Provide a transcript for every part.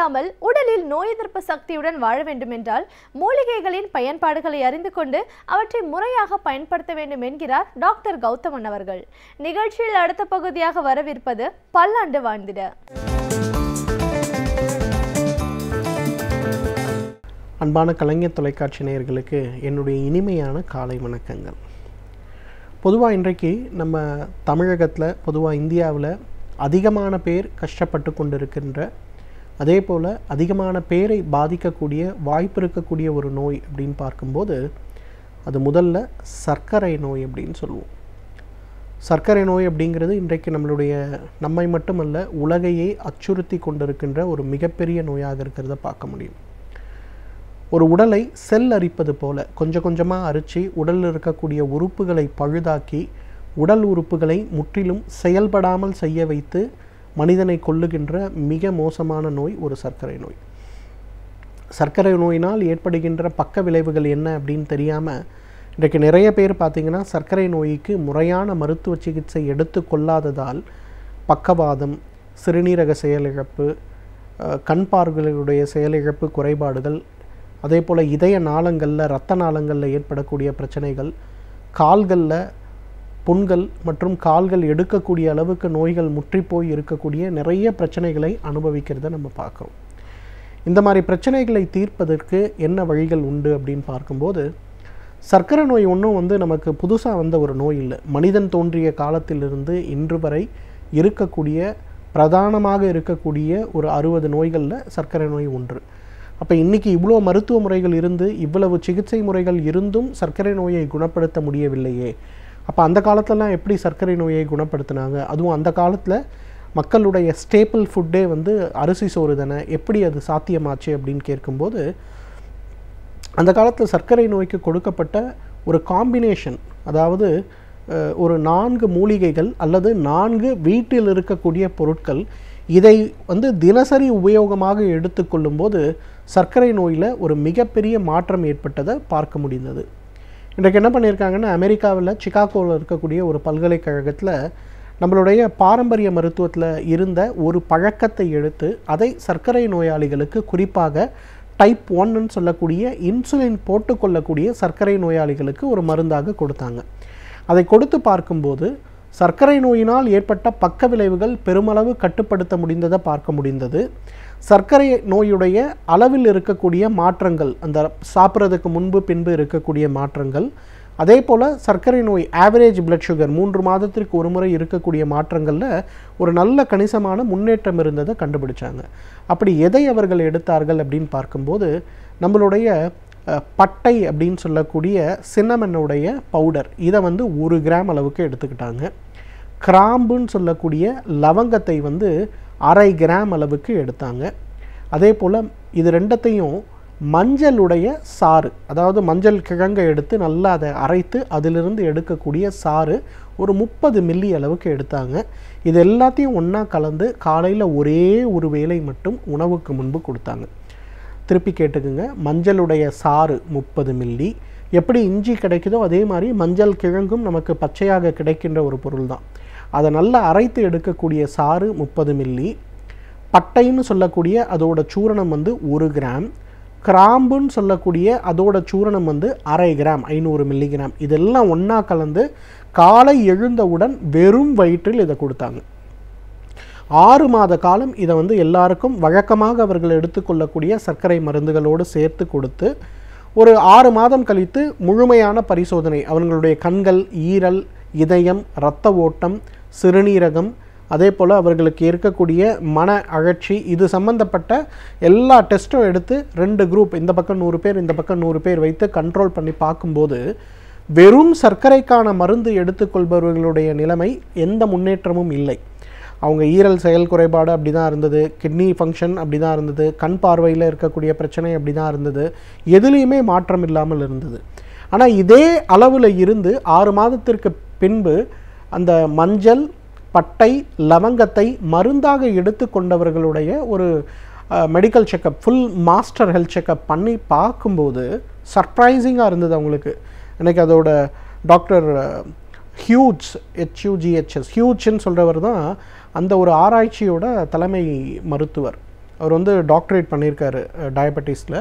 இல்லாமல் உடலில் நோய் எதிர்ப்பு சக்தியுடன் வாழ வேண்டும் என்றால் மூலிகைகளின் பயன்பாடுகளை அறிந்து கொண்டு அவற்றை முறையாக பயன்படுத்த வேண்டும் என்கிறார் டாக்டர் கௌதமன் அவர்கள். நிகழ்ச்சியில் அடுத்த பகுதியாக வரவிருப்பது பல்லாண்டு வாழ்ந்திட. அன்பான கலைஞர் தொலைக்காட்சி நேயர்களுக்கு என்னுடைய இனிமையான காலை வணக்கங்கள். பொதுவாக இன்றைக்கு நம்ம தமிழகத்தில், பொதுவாக இந்தியாவில் அதிகமான பேர் கஷ்டப்பட்டு கொண்டிருக்கின்ற, அதே போல் அதிகமான பேரை பாதிக்கக்கூடிய வாய்ப்பு இருக்கக்கூடிய ஒரு நோய் அப்படின்னு பார்க்கும்போது அது முதல்ல சர்க்கரை நோய் அப்படின்னு சொல்லுவோம். சர்க்கரை நோய் அப்படிங்கிறது இன்றைக்கு நம்மை மட்டுமல்ல உலகையே அச்சுறுத்தி கொண்டிருக்கின்ற ஒரு மிகப்பெரிய நோயாக இருக்கிறத பார்க்க முடியும். ஒரு உடலை செல் அரிப்பது போல கொஞ்சம் கொஞ்சமாக அரித்து உடலில் இருக்கக்கூடிய உறுப்புகளை பழுதாக்கி உடல் உறுப்புகளை முற்றிலும் செயல்படாமல் செய்ய வைத்து மனிதனை கொல்லுகின்ற மிக மோசமான நோய் ஒரு சர்க்கரை நோய். சர்க்கரை நோயினால் ஏற்படுகின்ற பக்க விளைவுகள் என்ன அப்படின்னு தெரியாமல் இன்றைக்கு நிறைய பேர் பார்த்திங்கன்னா சர்க்கரை நோய்க்கு முறையான மருத்துவ சிகிச்சை எடுத்து கொள்ளாததால் பக்கவாதம், சிறுநீரக செயலிழப்பு, கண் பார்வைகளுடைய செயலிழப்பு குறைபாடுகள், அதே போல் இதய நாளங்களில், இரத்த நாளங்களில் ஏற்படக்கூடிய பிரச்சனைகள், கால்களில் புண்கள் மற்றும் கால்கள் எடுக்கக்கூடிய அளவுக்கு நோய்கள் முற்றிப்போய் இருக்கக்கூடிய நிறைய பிரச்சனைகளை அனுபவிக்கிறத நம்ம பார்க்குறோம். இந்த மாதிரி பிரச்சனைகளை தீர்ப்பதற்கு என்ன வழிகள் உண்டு அப்படின்னு பார்க்கும்போது சர்க்கரை நோய் ஒன்றும் நமக்கு புதுசாக வந்த ஒரு நோய் இல்லை. மனிதன் தோன்றிய காலத்திலிருந்து இன்று வரை இருக்கக்கூடிய பிரதானமாக இருக்கக்கூடிய ஒரு 60 நோய்களில் சர்க்கரை நோய் ஒன்று. அப்போ இன்றைக்கி இவ்வளோ மருத்துவ முறைகள் இருந்து, இவ்வளவு சிகிச்சை முறைகள் இருந்தும் சர்க்கரை நோயை குணப்படுத்த முடியவில்லையே. அப்போ அந்த காலத்திலலாம் எப்படி சர்க்கரை நோயை குணப்படுத்தினாங்க? அதுவும் அந்த காலத்தில் மக்களுடைய ஸ்டேப்பிள் ஃபுட்டே அரிசி சோறு தானே, எப்படி அது சாத்தியமாச்சு அப்படின்னு கேட்கும்போது அந்த காலத்தில் சர்க்கரை நோய்க்கு கொடுக்கப்பட்ட ஒரு காம்பினேஷன், அதாவது ஒரு 4 மூலிகைகள் அல்லது 4 வீட்டில் இருக்கக்கூடிய பொருட்கள், இதை தினசரி உபயோகமாக எடுத்துக்கொள்ளும்போது சர்க்கரை நோயில் ஒரு மிகப்பெரிய மாற்றம் ஏற்பட்டதை பார்க்க முடிந்தது. இன்றைக்கு என்ன பண்ணியிருக்காங்கன்னா, அமெரிக்காவில் சிகாகோவில் இருக்கக்கூடிய ஒரு பல்கலைக்கழகத்தில் நம்மளுடைய பாரம்பரிய மருத்துவத்தில் இருந்த ஒரு பழக்கத்தை எடுத்து அதை சர்க்கரை நோயாளிகளுக்கு, குறிப்பாக டைப் 1ன்னு சொல்லக்கூடிய இன்சுலின் போட்டுக்கொள்ளக்கூடிய சர்க்கரை நோயாளிகளுக்கு ஒரு மருந்தாக கொடுத்தாங்க. அதை கொடுத்து பார்க்கும்போது சர்க்கரை நோயினால் ஏற்பட்ட பக்க விளைவுகள் பெருமளவு கட்டுப்படுத்த முடிந்ததை பார்க்க முடிந்தது. சர்க்கரை நோயுடைய அளவில் இருக்கக்கூடிய மாற்றங்கள், அந்த சாப்பிட்றதுக்கு முன்பு பின்பு இருக்கக்கூடிய மாற்றங்கள், அதே போல் சர்க்கரை நோய் ஆவரேஜ் பிளட் சுகர் 3 மாதத்திற்கு ஒரு முறை இருக்கக்கூடிய மாற்றங்களில் ஒரு நல்ல கணிசமான முன்னேற்றம் இருந்ததை கண்டுபிடிச்சாங்க. அப்படி எதை அவர்கள் எடுத்தார்கள் அப்படின்னு பார்க்கும்போது நம்மளுடைய பட்டை அப்படின்னு சொல்லக்கூடிய சின்னமனுடைய பவுடர், இதை 1 கிராம் அளவுக்கு எடுத்துக்கிட்டாங்க. கிராம்புன்னு சொல்லக்கூடிய லவங்கத்தை 1/2 கிராம் அளவுக்கு எடுத்தாங்க. அதே போல் இது ரெண்டத்தையும் மஞ்சளுடைய சாறு, அதாவது மஞ்சள் கிழங்கை எடுத்து நல்லா அதை அரைத்து அதிலிருந்து எடுக்கக்கூடிய சாறு ஒரு 30 மில்லி அளவுக்கு எடுத்தாங்க. இது எல்லாத்தையும் ஒன்றா கலந்து காலையில் ஒரே ஒரு வேளை மட்டும் உணவுக்கு முன்பு கொடுத்தாங்க. திருப்பி கேட்டுக்குங்க, மஞ்சளுடைய சாறு 30 மில்லி. எப்படி இஞ்சி கிடைக்குதோ அதே மாதிரி மஞ்சள் கிழங்கும் நமக்கு பச்சையாக கிடைக்கின்ற ஒரு பொருள் தான். அதை நல்லா அரைத்து எடுக்கக்கூடிய சாறு 30 மில்லி. பட்டைன்னு சொல்லக்கூடிய அதோட சூரணம் 1 கிராம். கிராம்புன்னு சொல்லக்கூடிய அதோட சூரணம் 1/2 கிராம், 500 மில்லிகிராம். இதெல்லாம் ஒன்றா கலந்து காலை எழுந்தவுடன் வெறும் வயிற்றில் இதை கொடுத்தாங்க. 6 மாத காலம் இதை எல்லாருக்கும் வழக்கமாக அவர்கள் எடுத்துக்கொள்ளக்கூடிய சர்க்கரை மருந்துகளோடு சேர்த்து கொடுத்து ஒரு 6 மாதம் கழித்து முழுமையான பரிசோதனை, அவர்களுடைய கண்கள், ஈரல், இதயம், இரத்த ஓட்டம், சிறுநீரகம், அதே போல் அவர்களுக்கு இருக்கக்கூடிய மன அழற்சி, இது சம்பந்தப்பட்ட எல்லா டெஸ்ட்டும் எடுத்து 2 குரூப், இந்த பக்கம் 100 பேர் இந்த பக்கம் 100 பேர் வைத்து கண்ட்ரோல் பண்ணி பார்க்கும்போது வெறும் சர்க்கரைக்கான மருந்து எடுத்துக்கொள்பவர்களுடைய நிலைமை எந்த முன்னேற்றமும் இல்லை. அவங்க ஈரல் செயல் குறைபாடு அப்படி தான் இருந்தது, கிட்னி ஃபங்க்ஷன் அப்படி தான் இருந்தது, கண் பார்வையில் இருக்கக்கூடிய பிரச்சனை அப்படி தான் இருந்தது, எதுலேயுமே மாற்றம் இல்லாமல் இருந்தது. ஆனால் இதே அளவில் இருந்து 6 மாதத்திற்கு பின்பு அந்த மஞ்சள், பட்டை, லவங்கத்தை மருந்தாக எடுத்து கொண்டவர்களுடைய ஒரு medical checkup, full master health checkup பண்ணி பார்க்கும்போது சர்ப்ரைசிங்காக இருந்தது அவங்களுக்கு. எனக்கு அதோட டாக்டர் ஹியூஜ், HUGHS, ஹியூஜ்ன்னு சொல்கிறவர் தான் அந்த ஒரு ஆராய்ச்சியோட தலைமை மருத்துவர். அவர் வந்து டாக்டரேட் பண்ணியிருக்காரு டயபெட்டிஸில்.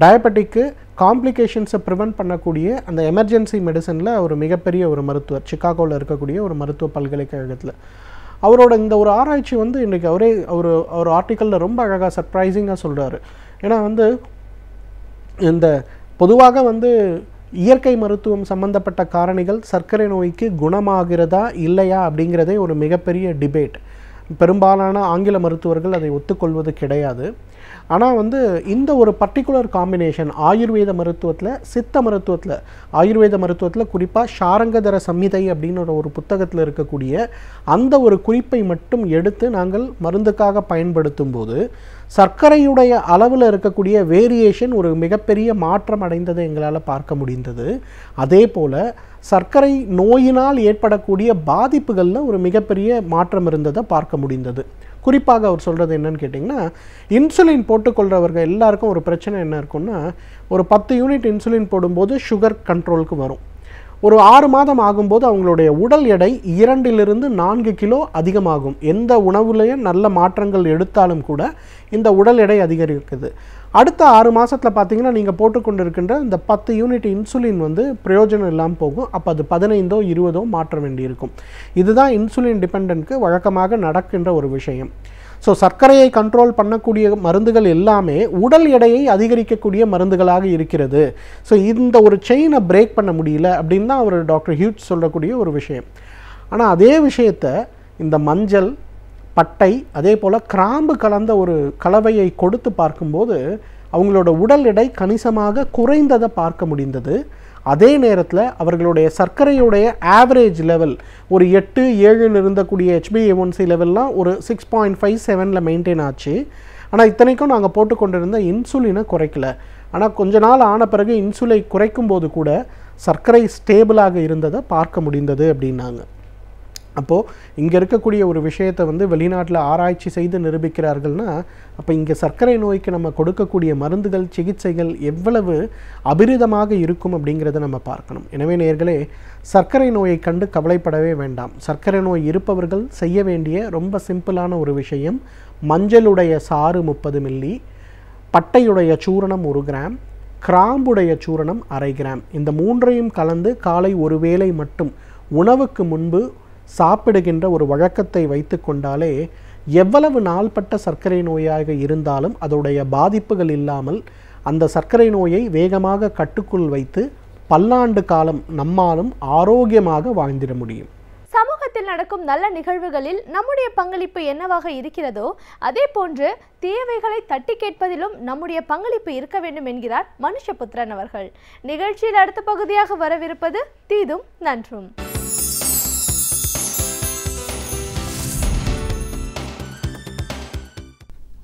டயபெட்டிக்கு காம்ப்ளிகேஷன்ஸை ப்ரிவெண்ட் பண்ணக்கூடிய அந்த எமர்ஜென்சி மெடிசனில் ஒரு மிகப்பெரிய ஒரு மருத்துவர், சிகாகோவில் இருக்கக்கூடிய ஒரு மருத்துவ பல்கலைக்கழகத்தில். அவரோட இந்த ஒரு ஆராய்ச்சி வந்து இன்றைக்கி அவர் ஆர்டிக்கலில் ரொம்ப அழகாக சர்ப்ரைசிங்காக சொல்கிறாரு. ஏன்னா வந்து இந்த பொதுவாக வந்து இயற்கை மருத்துவம் சம்பந்தப்பட்ட காரணிகள் சர்க்கரை நோய்க்கு குணமாகிறதா இல்லையா அப்படிங்கிறதே ஒரு மிகப்பெரிய டிபேட். பெரும்பாலான ஆங்கில மருத்துவர்கள் அதை ஒத்துக்கொள்வது கிடையாது. ஆனால் வந்து இந்த ஒரு பர்டிகுலர் காம்பினேஷன் ஆயுர்வேத மருத்துவத்தில், சித்த மருத்துவத்தில், ஆயுர்வேத மருத்துவத்தில் குறிப்பாக ஷாரங்கதர சம்ஹிதை அப்படின்னு ஒரு புத்தகத்தில் இருக்கக்கூடிய அந்த ஒரு குறிப்பை மட்டும் எடுத்து நாங்கள் மருந்துக்காக பயன்படுத்தும் போது சர்க்கரையுடைய அளவில் இருக்கக்கூடிய வேரியேஷன் ஒரு மிகப்பெரிய மாற்றம் அடைந்ததை எங்களால் பார்க்க முடிந்தது. அதே போல் சர்க்கரை நோயினால் ஏற்படக்கூடிய பாதிப்புகளில் ஒரு மிகப்பெரிய மாற்றம் இருந்ததை பார்க்க முடிந்தது. குறிப்பாக அவர் சொல்கிறது என்னன்னு கேட்டிங்கன்னா, இன்சுலின் போட்டுக்கொள்கிறவர்கள் எல்லாருக்கும் ஒரு பிரச்சனை என்ன இருக்குன்னா, ஒரு 10 யூனிட் இன்சுலின் போடும்போது சுகர் கண்ட்ரோலுக்கு வரும். ஒரு 6 மாதம் ஆகும்போது அவங்களுடைய உடல் எடை 2 to 4 கிலோ அதிகமாகும். எந்த உணவுலையும் நல்ல மாற்றங்கள் எடுத்தாலும் கூட இந்த உடல் எடை அதிகரிக்குது. அடுத்த 6 மாதத்தில் பார்த்தீங்கன்னா நீங்கள் போட்டுக்கொண்டு இருக்கின்ற இந்த 10 யூனிட் இன்சுலின் வந்து பிரயோஜனம் இல்லாமல் போகும். அப்போ அது 15 or 20 மாற்ற வேண்டியிருக்கும். இதுதான் இன்சுலின் டிபெண்டன்ட்க்கு வழக்கமாக நடக்கின்ற ஒரு விஷயம். ஸோ சர்க்கரையை கண்ட்ரோல் பண்ணக்கூடிய மருந்துகள் எல்லாமே உடல் எடையை அதிகரிக்கக்கூடிய மருந்துகளாக இருக்கிறது. ஸோ இந்த ஒரு செயினை பிரேக் பண்ண முடியல அப்படின்னு தான் அவர் டாக்டர் ஹியூட்ஸ் சொல்லக்கூடிய ஒரு விஷயம். ஆனால் அதே விஷயத்தை இந்த மஞ்சள், பட்டை, அதே போல் கிராம்பு கலந்த ஒரு கலவையை கொடுத்து பார்க்கும்போது அவங்களோட உடல் எடை கணிசமாக குறைந்ததை பார்க்க முடிந்தது. அதே நேரத்தில் அவர்களுடைய சர்க்கரையுடைய ஆவரேஜ் லெவல் ஒரு 8-7 இருந்தக்கூடிய HbA1c லெவல்லாம் ஒரு 6.57 மெயின்டைன் ஆச்சு. ஆனால் இத்தனைக்கும் நாங்கள் போட்டுக்கொண்டிருந்த இன்சுலினை குறைக்கல. ஆனால் கொஞ்ச நாள் ஆன பிறகு இன்சுலை குறைக்கும் போது கூட சர்க்கரை ஸ்டேபிளாக இருந்ததை பார்க்க முடிந்தது அப்படின்னாங்க. அப்போது இங்கே இருக்கக்கூடிய ஒரு விஷயத்தை வந்து வெளிநாட்டில் ஆராய்ச்சி செய்து நிரூபிக்கிறார்கள்னா, அப்போ இங்கே சர்க்கரை நோய்க்கு நம்ம கொடுக்கக்கூடிய மருந்துகள், சிகிச்சைகள் எவ்வளவு அபிரிதமாக இருக்கும் அப்படிங்கிறத நம்ம பார்க்கணும். எனவே நேயர்களே, சர்க்கரை நோயை கண்டு கவலைப்படவே வேண்டாம். சர்க்கரை நோய் இருப்பவர்கள் செய்ய வேண்டிய ரொம்ப சிம்பிளான ஒரு விஷயம், மஞ்சளுடைய சாறு 30 மில்லி, பட்டையுடைய சூரணம் 1 கிராம், கிராம்புடைய சூரணம் 1/2 கிராம், இந்த 3ஐயும் கலந்து காலை ஒரு வேளை மட்டும் உணவுக்கு முன்பு சாப்பிடுகின்ற ஒரு வழக்கத்தை வைத்து கொண்டாலே எவ்வளவு நாள்பட்ட சர்க்கரை நோயாக இருந்தாலும் அதோடைய பாதிப்புகள் இல்லாமல் அந்த சர்க்கரை நோயை வேகமாக கட்டுக்குள் வைத்து பல்லாண்டு காலம் நம்மாலும் ஆரோக்கியமாக வாழ்ந்திட முடியும். சமூகத்தில் நடக்கும் நல்ல நிகழ்வுகளில் நம்முடைய பங்களிப்பு என்னவாக இருக்கிறதோ அதே போன்று தேவைகளை தட்டி கேட்பதிலும் நம்முடைய பங்களிப்பு இருக்க வேண்டும் என்கிறார் மனுஷபுத்திரன் அவர்கள். நிகழ்ச்சியில் அடுத்த பகுதியாக வரவிருப்பது தீதும் நன்றும்.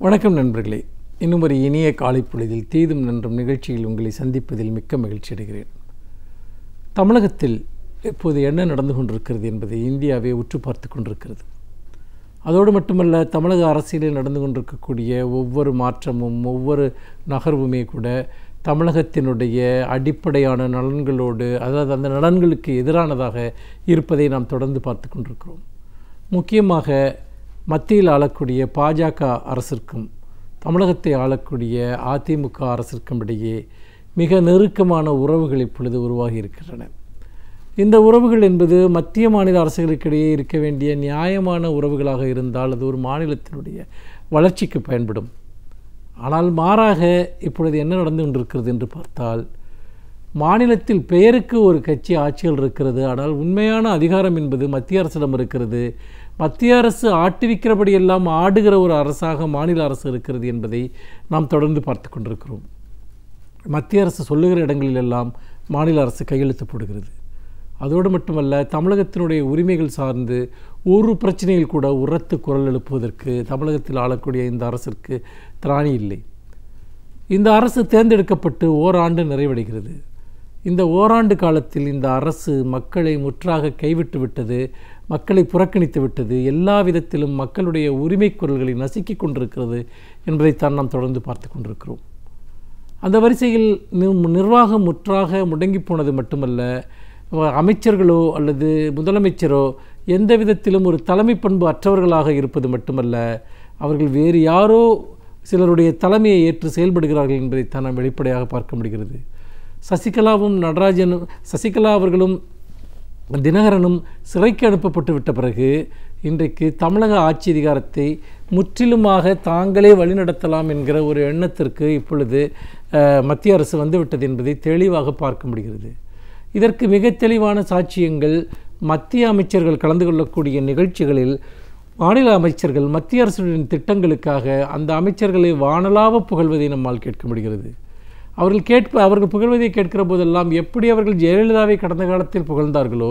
வணக்கம் நண்பர்களே, இன்னும் ஒரு இனிய காலை பொழுதில் தீதும் நன்றும் நிகழ்ச்சியில் உங்களை சந்திப்பதில் மிக்க மகிழ்ச்சி அடைகிறேன். தமிழகத்தில் இப்போது என்ன நடந்து கொண்டிருக்கிறது என்பதை இந்தியாவே உற்று பார்த்து கொண்டிருக்கிறது. அதோடு மட்டுமல்ல, தமிழக அரசியலில் நடந்து கொண்டிருக்கக்கூடிய ஒவ்வொரு மாற்றமும் ஒவ்வொரு நகர்வுமே கூட தமிழகத்தினுடைய அடிப்படையான நலன்களோடு, அதாவது அந்த நலன்களுக்கு எதிரானதாக இருப்பதை நாம் தொடர்ந்து பார்த்து கொண்டிருக்கிறோம். முக்கியமாக மத்தியில் ஆளக்கூடிய பாஜக அரசிற்கும் தமிழகத்தை ஆளக்கூடிய அதிமுக அரசிற்கும் இடையே மிக நெருக்கமான உறவுகள் இப்பொழுது உருவாகி இருக்கின்றன. இந்த உறவுகள் என்பது மத்திய மாநில அரசுகளுக்கிடையே இருக்க வேண்டிய நியாயமான உறவுகளாக இருந்தால் அது ஒரு மாநிலத்தினுடைய வளர்ச்சிக்கு பயன்படும். ஆனால் மாறாக இப்பொழுது என்ன நடந்து கொண்டிருக்கிறது என்று பார்த்தால், மாநிலத்தில் பெயருக்கு ஒரு கட்சி ஆட்சியில் இருக்கிறது, ஆனால் உண்மையான அதிகாரம் என்பது மத்திய அரசிடம் இருக்கிறது. மத்திய அரசு ஆட்டுவிக்கிறபடி எல்லாம் ஆடுகிற ஒரு அரசாக மாநில அரசு இருக்கிறது என்பதை நாம் தொடர்ந்து பார்த்து கொண்டிருக்கிறோம். மத்திய அரசு சொல்லுகிற இடங்களிலெல்லாம் மாநில அரசு கையெழுத்து போடுகிறது. அதோடு மட்டுமல்ல, தமிழகத்தினுடைய உரிமைகள் சார்ந்து ஒரு பிரச்சனையில் கூட உரத்து குரல் எழுப்புவதற்கு தமிழகத்தில் ஆளக்கூடிய இந்த அரசிற்கு திராணி இல்லை. இந்த அரசு தேர்ந்தெடுக்கப்பட்டு ஓராண்டு நிறைவடைகிறது. இந்த ஓராண்டு காலத்தில் இந்த அரசு மக்களை முற்றாக கைவிட்டு விட்டது, மக்களை புறக்கணித்து விட்டது, எல்லா விதத்திலும் மக்களுடைய உரிமை குரல்களை நசுக்கி கொண்டிருக்கிறது என்பதைத்தான் நாம் தொடர்ந்து பார்த்து கொண்டிருக்கிறோம். அந்த வரிசையில் நிர்வாகம் முற்றாக முடங்கி போனது மட்டுமல்ல, அமைச்சர்களோ அல்லது முதலமைச்சரோ எந்த விதத்திலும் ஒரு தலைமை பண்பு அற்றவர்களாக இருப்பது மட்டுமல்ல, அவர்கள் வேறு யாரோ சிலருடைய தலைமையை ஏற்று செயல்படுகிறார்கள் என்பதைத்தான் நாம் வெளிப்படையாக பார்க்க முடிகிறது. சசிகலா அவர்களும் தினகரனும் சிறைக்கு அனுப்பப்பட்டு விட்ட பிறகு இன்றைக்கு தமிழக ஆட்சி அதிகாரத்தை முற்றிலுமாக தாங்களே வழிநடத்தலாம் என்கிற ஒரு எண்ணத்திற்கு இப்பொழுது மத்திய அரசு வந்துவிட்டது என்பதை தெளிவாக பார்க்க முடிகிறது. இதற்கு மிக தெளிவான சாட்சியங்கள் மத்திய அமைச்சர்கள் கலந்து கொள்ளக்கூடிய நிகழ்ச்சிகளில் மாநில அமைச்சர்கள் மத்திய அரசின் திட்டங்களுக்காக அந்த அமைச்சர்களை வானலாவ புகழ்வதை நம்மால் கேட்க முடிகிறது. அவர்கள் புகழ்வதை கேட்கிற போதெல்லாம் எப்படி அவர்கள் ஜெயலலிதாவை கடந்த காலத்தில் புகழ்ந்தார்களோ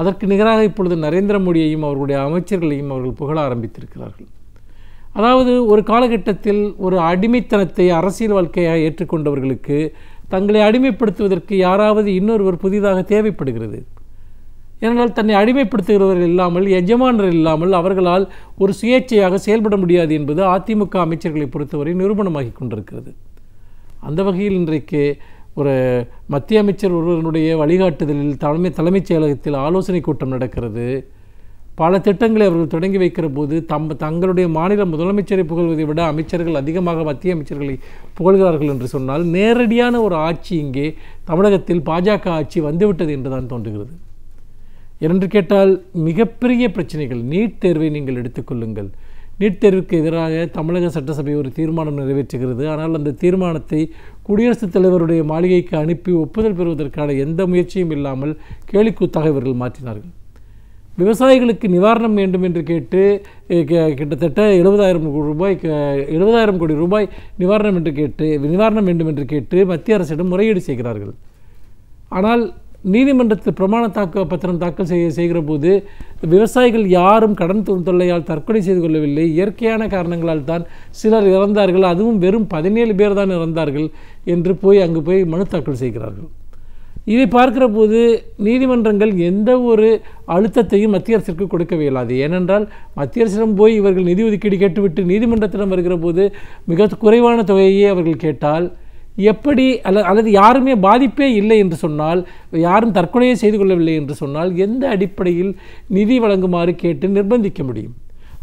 அதற்கு நிகராக இப்பொழுது நரேந்திர மோடியையும் அவர்களுடைய அமைச்சர்களையும் அவர்கள் புகழ ஆரம்பித்திருக்கிறார்கள். அதாவது ஒரு காலகட்டத்தில் ஒரு அடிமைத்தனத்தை அரசியல் வாழ்க்கையாக ஏற்றுக்கொண்டவர்களுக்கு தங்களை அடிமைப்படுத்துவதற்கு யாராவது இன்னொருவர் புதிதாக தேவைப்படுகிறது. ஏனென்றால் தன்னை அடிமைப்படுத்துகிறவர்கள் இல்லாமல் எஜமானர் இல்லாமல் அவர்களால் ஒரு சுயேட்சையாக செயல்பட முடியாது என்பது அதிமுக அமைச்சர்களை பொறுத்தவரை நிரூபணமாகி கொண்டிருக்கிறது. அந்த வகையில் இன்றைக்கு ஒரு மத்திய அமைச்சர் ஒருவருடைய வழிகாட்டுதலில் தலைமைச் செயலகத்தில் ஆலோசனை கூட்டம் நடக்கிறது. பல திட்டங்களை அவர்கள் தொடங்கி வைக்கிற போது தங்களுடைய மாநில முதலமைச்சரை புகழ்வதை விட அமைச்சர்கள் அதிகமாக மத்திய அமைச்சர்களை புகழ்கிறார்கள் என்று சொன்னால் நேரடியான ஒரு ஆட்சி இங்கே தமிழகத்தில் பாஜக ஆட்சி வந்துவிட்டது என்றுதான் தோன்றுகிறது. ஏனென்று கேட்டால் மிகப்பெரிய பிரச்சனைகள். நீட் தேர்வை நீங்கள் எடுத்துக்கொள்ளுங்கள். நீட் தேர்வுக்கு எதிராக தமிழக சட்டசபை ஒரு தீர்மானம் நிறைவேற்றுகிறது. ஆனால் அந்த தீர்மானத்தை குடியரசுத் தலைவருடைய மாளிகைக்கு அனுப்பி ஒப்புதல் பெறுவதற்கான எந்த முயற்சியும் இல்லாமல் கேலிக்கூத்தாக இவர்கள் மாற்றினார்கள். விவசாயிகளுக்கு நிவாரணம் வேண்டும் என்று கேட்டு கிட்டத்தட்ட 70,000 கோடி ரூபாய் நிவாரணம் வேண்டும் என்று கேட்டு மத்திய அரசிடம் முறையீடு செய்கிறார்கள். ஆனால் நீதிமன்றத்தில் பிரமாண பத்திரம் தாக்கல் செய்கிற போது விவசாயிகள் யாரும் கடன் தொல்லையால் தற்கொலை செய்து கொள்ளவில்லை, இயற்கையான காரணங்களால் தான் சிலர் இறந்தார்கள், அதுவும் வெறும் 17 பேர் தான் இறந்தார்கள் என்று அங்கு போய் மனு தாக்கல் செய்கிறார்கள். இதை பார்க்கிற போது நீதிமன்றங்கள் எந்த ஒரு அழுத்தத்தையும் மத்திய அரசிற்கு கொடுக்க இயலாது. ஏனென்றால் மத்திய அரசிடம் போய் இவர்கள் நிதி ஒதுக்கீடு கேட்டுவிட்டு நீதிமன்றத்திடம் வருகிற போது மிக குறைவான தொகையை அவர்கள் கேட்டால் எப்படி அல்லது யாருமே பாதிப்பே இல்லை என்று சொன்னால், யாரும் தற்கொலையை செய்து கொள்ளவில்லை என்று சொன்னால் எந்த அடிப்படையில் நிதி வழங்குமாறு கேட்டு நிர்பந்திக்க முடியும்?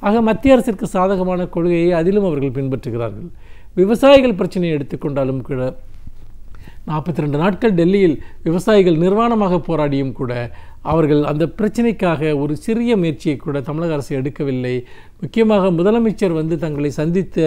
ஆக மத்திய அரசிற்கு சாதகமான கொள்கையை அதிலும் அவர்கள் பின்பற்றுகிறார்கள். விவசாயிகள் பிரச்சனையை எடுத்துக்கொண்டாலும் கூட 42 நாட்கள் டெல்லியில் விவசாயிகள் நிர்வாணமாக போராடியும் கூட அவர்கள் அந்த பிரச்சனைக்காக ஒரு சிறிய முயற்சியை கூட தமிழக அரசு எடுக்கவில்லை. முக்கியமாக முதலமைச்சர் தங்களை சந்தித்து